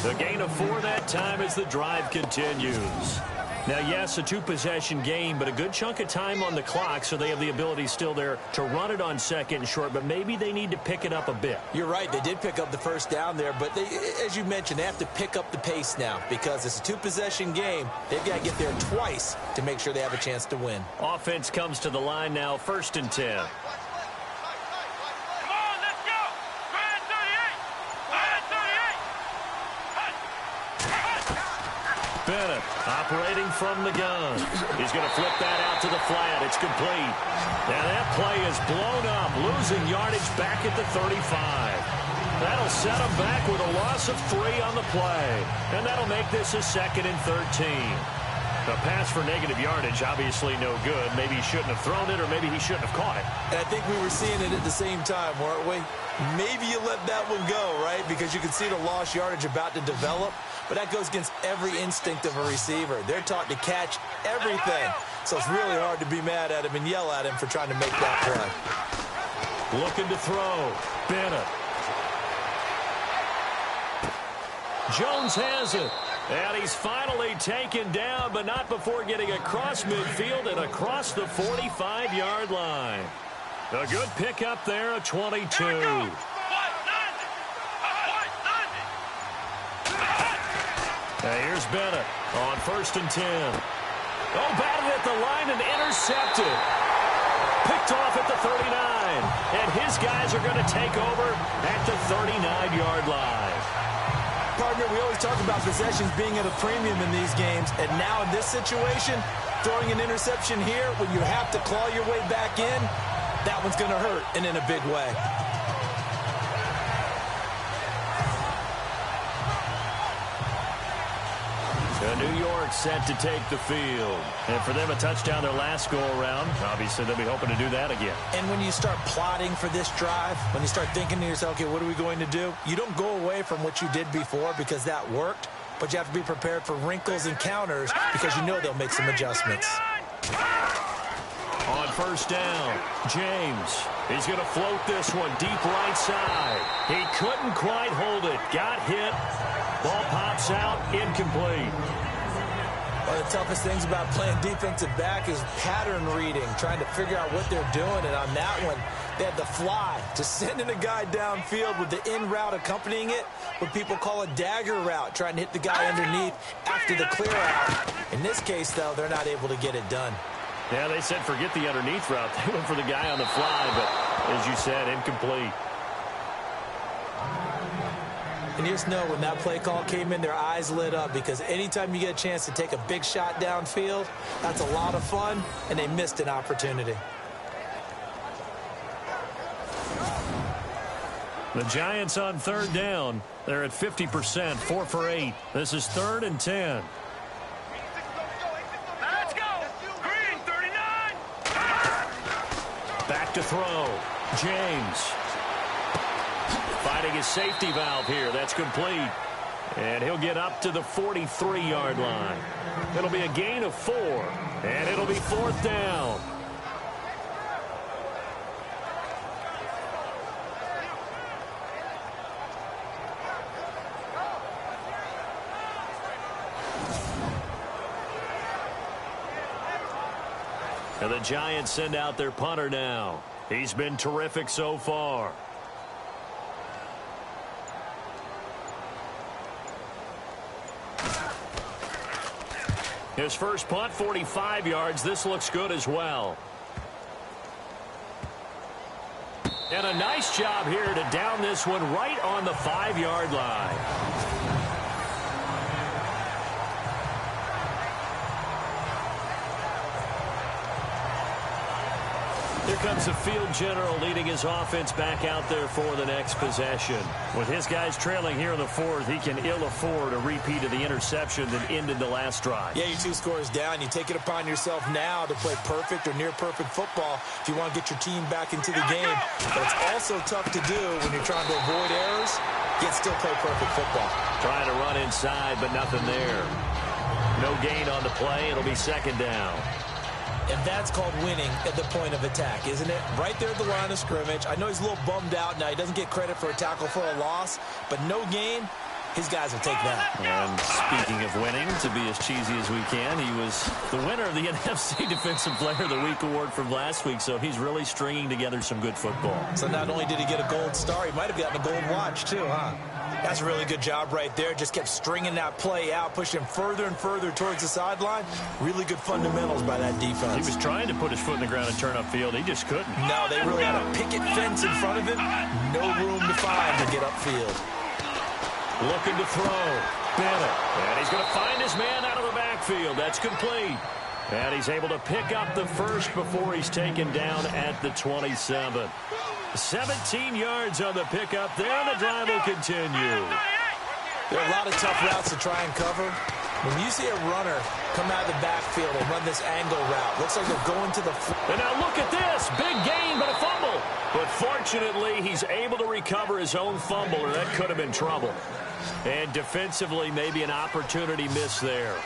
The gain of 4 that time as the drive continues. Now, yes, a 2-possession game, but a good chunk of time on the clock, so they have the ability still there to run it on 2nd and short, but maybe they need to pick it up a bit. You're right. They did pick up the 1st down there, but they, as you mentioned, they have to pick up the pace now because it's a 2-possession game. They've got to get there twice to make sure they have a chance to win. Offense comes to the line now, 1st and 10. Bennett operating from the gun. He's going to flip that out to the flat. It's complete. Now that play is blown up, losing yardage back at the 35. That'll set him back with a loss of 3 on the play. And that'll make this a 2nd and 13. A pass for negative yardage, obviously no good. Maybe he shouldn't have thrown it, or maybe he shouldn't have caught it. And I think we were seeing it at the same time, weren't we? Maybe you let that one go, right? Because you can see the lost yardage about to develop. But that goes against every instinct of a receiver. They're taught to catch everything. So it's really hard to be mad at him and yell at him for trying to make that play. Looking to throw. Bennett. Jones has it. And he's finally taken down, but not before getting across midfield and across the 45-yard line. A good pickup there at 22. Now here's Bennett on 1st and 10. Oh, batted at the line and intercepted. Picked off at the 39. And his guys are going to take over at the 39-yard line. Partner, we always talk about possessions being at a premium in these games. And now in this situation, throwing an interception here when you have to claw your way back in, that one's going to hurt, and in a big way. New York set to take the field. And for them, a touchdown their last go-around. Obviously, they'll be hoping to do that again. And when you start plotting for this drive, when you start thinking to yourself, okay, what are we going to do? You don't go away from what you did before because that worked. but you have to be prepared for wrinkles and counters because you know they'll make some adjustments. On first down, James. He's going to float this one deep right side. He couldn't quite hold it. Got hit. Ball pops out, incomplete. One of the toughest things about playing defensive back is pattern reading, trying to figure out what they're doing. And on that one, they had the fly, just sending a guy downfield with the in route accompanying it, what people call a dagger route, trying to hit the guy underneath after the clear out. In this case, though, they're not able to get it done. Yeah, they said forget the underneath route. They went for the guy on the fly, but as you said, incomplete. And you just know when that play call came in, their eyes lit up because anytime you get a chance to take a big shot downfield, that's a lot of fun, and they missed an opportunity. The Giants on third down. They're at 50%, 4 for 8. This is 3rd and 10. Let's go. Green, 39. Back to throw. James. Fighting his safety valve here. That's complete. And he'll get up to the 43-yard line. It'll be a gain of 4. And it'll be 4th down. And the Giants send out their punter now. He's been terrific so far. His first punt, 45 yards. This looks good as well. And a nice job here to down this one right on the 5-yard line. Here comes the field general leading his offense back out there for the next possession. With his guys trailing here in the 4th, he can ill afford a repeat of the interception that ended the last drive. Yeah, you're 2 scores down. You take it upon yourself now to play perfect or near perfect football if you want to get your team back into the game. But it's also tough to do when you're trying to avoid errors, yet still play perfect football. Trying to run inside, but nothing there. No gain on the play. It'll be 2nd down. And that's called winning at the point of attack, isn't it? Right there at the line of scrimmage. I know he's a little bummed out now. He doesn't get credit for a tackle for a loss, but no gain, his guys will take that. And speaking of winning, to be as cheesy as we can, he was the winner of the NFC Defensive Player of the Week award from last week, so he's really stringing together some good football. So not only did he get a gold star, he might have gotten a gold watch too, huh? That's a really good job right there. Just kept stringing that play out, pushing him further and further towards the sideline. Really good fundamentals by that defense. He was trying to put his foot in the ground and turn upfield. He just couldn't. No, they really had a picket fence in front of him. No room to find to get upfield. Looking to throw. Bennett. And he's going to find his man out of the backfield. That's complete. And he's able to pick up the first before he's taken down at the 27. 17 yards on the pickup there, and the drive will continue. There are a lot of tough routes to try and cover. When you see a runner come out of the backfield and run this angle route, looks like they're going to the floor. And now look at this. Big gain, but a fumble. But fortunately, he's able to recover his own fumble, or that could have been trouble. And defensively, maybe an opportunity missed there.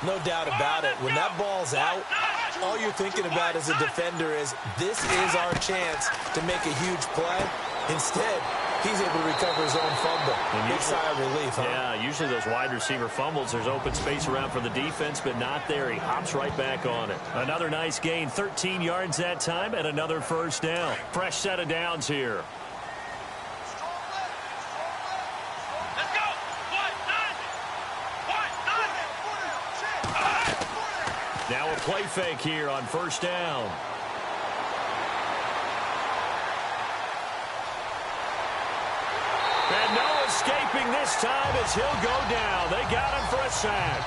No doubt about it. When that ball's out, all you're thinking about as a defender is, this is our chance to make a huge play. Instead, he's able to recover his own fumble. Big sigh of relief, huh? Yeah, usually those wide receiver fumbles, there's open space around for the defense, but not there. He hops right back on it. Another nice gain, 13 yards that time, and another first down. Fresh set of downs here. Now a play fake here on first down. And no escaping this time as he'll go down. They got him for a sack.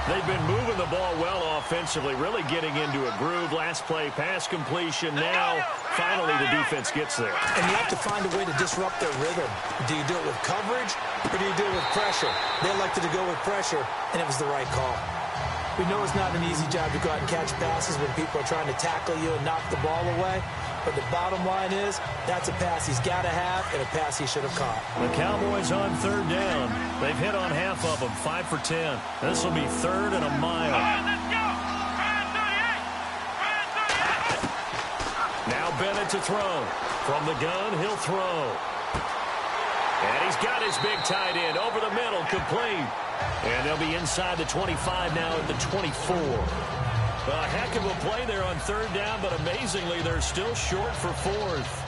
They've been moving the ball well offensively, really getting into a groove. Last play, pass completion. Now, finally, the defense gets there. And you have to find a way to disrupt their rhythm. Do you do it with coverage, or do you do it with pressure? They elected to go with pressure, and it was the right call. We know it's not an easy job to go out and catch passes when people are trying to tackle you and knock the ball away. But the bottom line is, that's a pass he's got to have and a pass he should have caught. The Cowboys on third down. They've hit on half of them, 5 for 10. This will be third and a mile. Let's go. Now Bennett to throw. From the gun, he'll throw. And he's got his big tight end over the middle, complete. And they'll be inside the 25 now at the 24. A heck of a play there on third down, but amazingly, they're still short for fourth.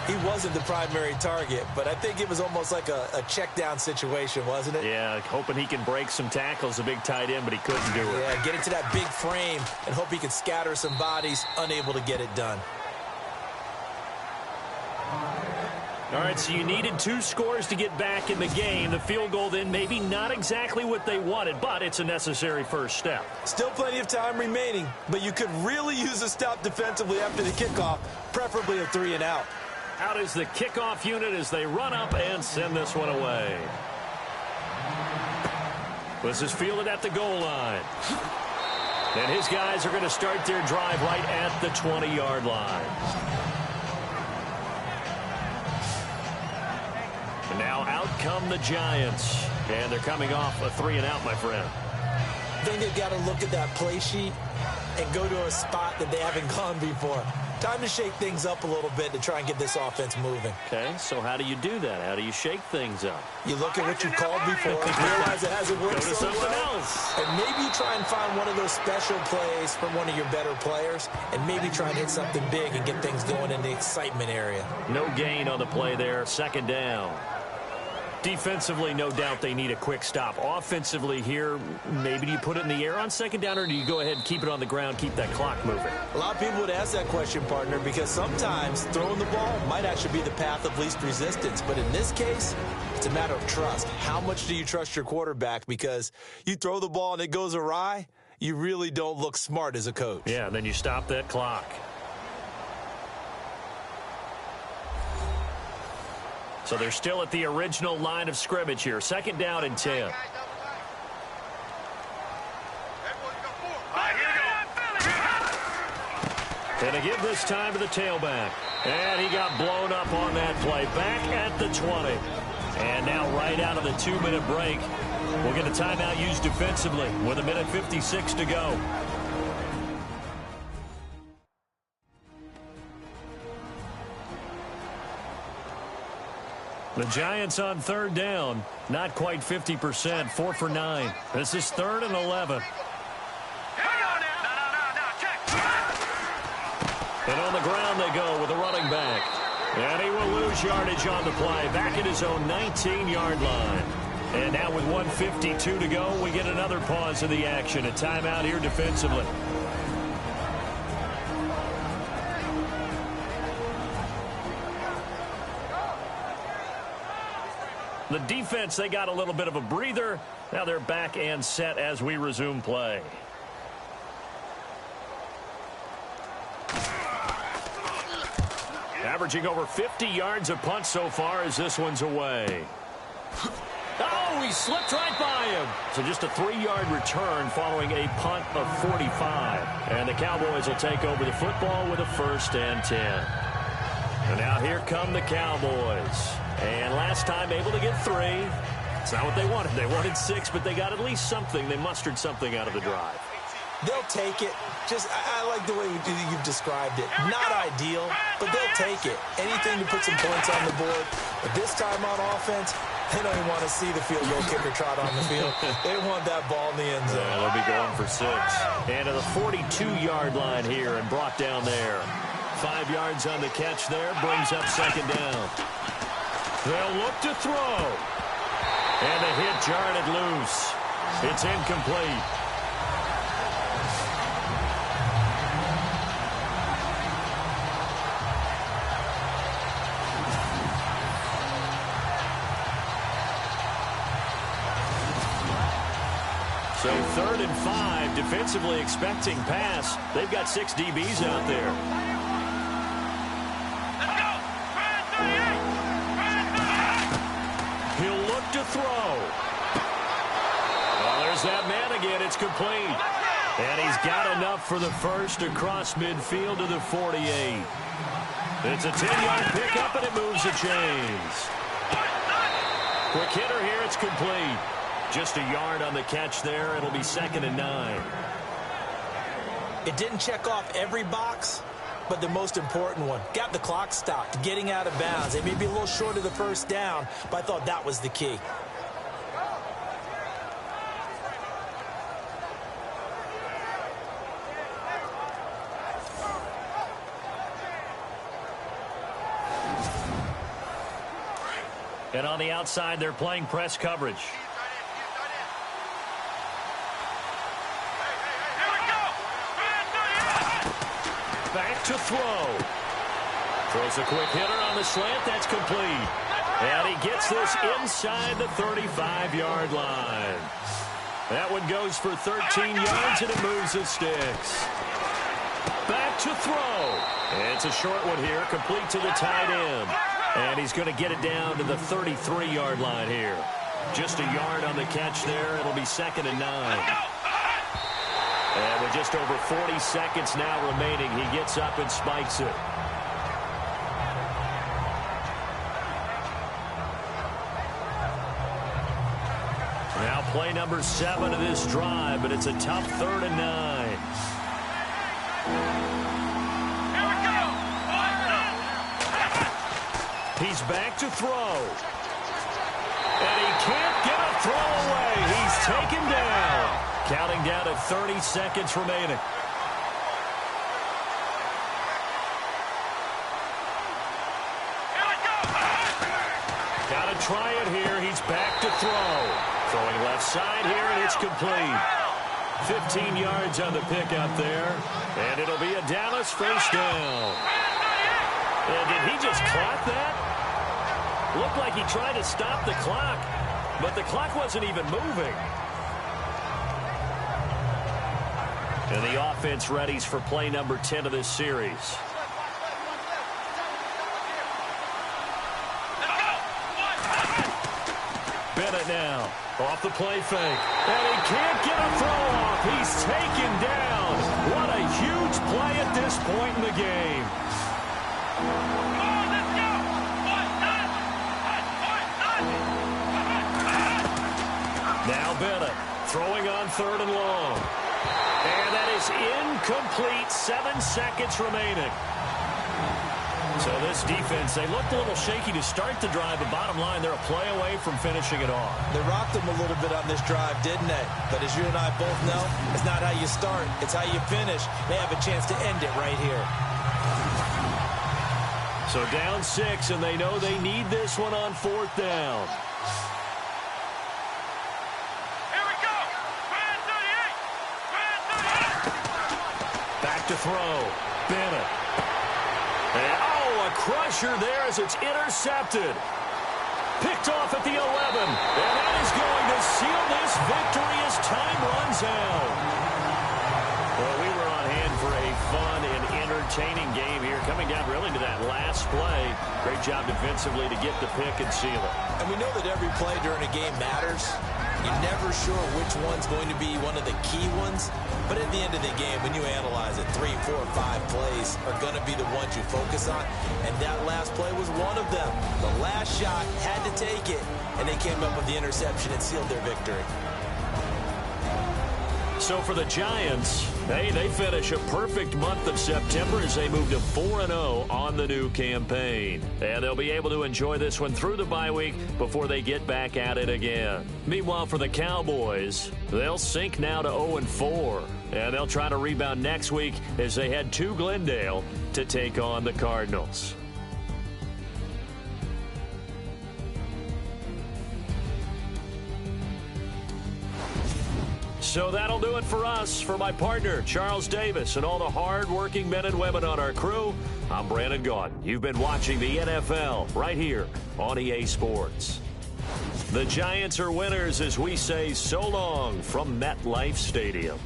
He wasn't the primary target, but I think it was almost like a check down situation, wasn't it? Yeah, hoping he can break some tackles, a big tight end, but he couldn't do it. Yeah, get into that big frame and hope he can scatter some bodies, unable to get it done. All right, so you needed 2 scores to get back in the game. The field goal then maybe not exactly what they wanted, but it's a necessary first step. Still plenty of time remaining, but you could really use a stop defensively after the kickoff, preferably a 3 and out. Out is the kickoff unit as they run up and send this one away. This is fielded at the goal line. And his guys are going to start their drive right at the 20-yard line. And now out come the Giants. And they're coming off a 3 and out, my friend. I think they've got to look at that play sheet and go to a spot that they haven't gone before. Time to shake things up a little bit to try and get this offense moving. Okay, so how do you do that? How do you shake things up? You look at what you called before, realize it hasn't worked so well, and maybe you try and find one of those special plays from one of your better players, and maybe try and hit something big and get things going in the excitement area. No gain on the play there, second down. Defensively, no doubt they need a quick stop. Offensively here, maybe do you put it in the air on second down, or do you go ahead and keep it on the ground, keep that clock moving? A lot of people would ask that question, partner, because sometimes throwing the ball might actually be the path of least resistance. But in this case, it's a matter of trust. How much do you trust your quarterback? Because you throw the ball and it goes awry, you really don't look smart as a coach. Yeah, and then you stop that clock. So they're still at the original line of scrimmage here. Second down and 10. And they give this time to the tailback. And he got blown up on that play. Back at the 20. And now right out of the 2-minute break, we'll get a timeout used defensively with 1:56 to go. The Giants on third down, not quite 50%, 4 for 9. This is 3rd and 11. And on the ground they go with a running back. And he will lose yardage on the play, back at his own 19-yard line. And now with 1:52 to go, we get another pause of the action. A timeout here defensively. The defense, they got a little bit of a breather. Now they're back and set as we resume play. Averaging over 50 yards a punt so far as this one's away. Oh, he slipped right by him. So just a 3-yard return following a punt of 45. And the Cowboys will take over the football with a 1st and 10. And now here come the Cowboys. And last time able to get 3. It's not what they wanted. They wanted 6, but they got at least something. They mustered something out of the drive. They'll take it. I like the way you've described it. Not ideal, but they'll take it. Anything to put some points on the board. But this time on offense, they don't even want to see the field goal kicker trot on the field. They want that ball in the end zone. Yeah, they'll be going for 6. And to the 42-yard line here and brought down there. 5 yards on the catch there. Brings up second down. They'll look to throw. And the hit jarred it loose. It's incomplete. So 3rd and 5, defensively expecting pass. They've got 6 DBs out there. He'll look to throw. Well, there's that man again. It's complete. And he's got enough for the first across midfield to the 48. It's a 10-yard pickup, and it moves the chains. Quick hitter here. It's complete. Just a yard on the catch there. It'll be 2nd and 9. It didn't check off every box, but the most important one. Got the clock stopped, getting out of bounds. They may be a little short of the first down, but I thought that was the key. And on the outside, they're playing press coverage. Back to throw. Throws a quick hitter on the slant. That's complete. And he gets this inside the 35-yard line. That one goes for 13 yards, and it moves the sticks. Back to throw. It's a short one here, complete to the tight end. And he's going to get it down to the 33-yard line here. Just a yard on the catch there. It'll be 2nd and 9. And with just over 40 seconds now remaining, he gets up and spikes it. Now play number 7 of this drive, but it's a tough 3rd and 9. He's back to throw. And he can't get a throw away. He's taken down. Counting down to 30 seconds remaining. Got to try it here. He's back to throw. Throwing left side here, and it's complete. 15 yards on the pickup there. And it'll be a Dallas first down. And did he just clock that? Looked like he tried to stop the clock, but the clock wasn't even moving. And the offense readies for play number 10 of this series. Bennett now off the play fake. And he can't get a throw off. He's taken down. What a huge play at this point in the game. Now Bennett throwing on 3rd and long. And that is incomplete. 7 seconds remaining. So this defense, they looked a little shaky to start the drive, but bottom line, they're a play away from finishing it off. They rocked them a little bit on this drive, didn't they? But as you and I both know, it's not how you start, it's how you finish. They have a chance to end it right here. So down 6, and they know they need this one on 4th down. Back to throw. Bennett. And, a crusher there as it's intercepted. Picked off at the 11. And that is going to seal this victory as time runs out. Well, we were on hand for a fun and entertaining game here, coming down really to that last play. Great job defensively to get the pick and seal it. And we know that every play during a game matters. You're never sure which one's going to be one of the key ones. But at the end of the game, when you analyze it, 3, 4, 5 plays are going to be the ones you focus on. And that last play was one of them. The last shot had to take it, and they came up with the interception and sealed their victory. So for the Giants, hey, they finish a perfect month of September as they move to 4-0 on the new campaign. And they'll be able to enjoy this one through the bye week before they get back at it again. Meanwhile, for the Cowboys, they'll sink now to 0-4. And they'll try to rebound next week as they head to Glendale to take on the Cardinals. So that'll do it for us. For my partner, Charles Davis, and all the hard-working men and women on our crew, I'm Brandon Gaudin. You've been watching the NFL right here on EA Sports. The Giants are winners as we say so long from MetLife Stadium.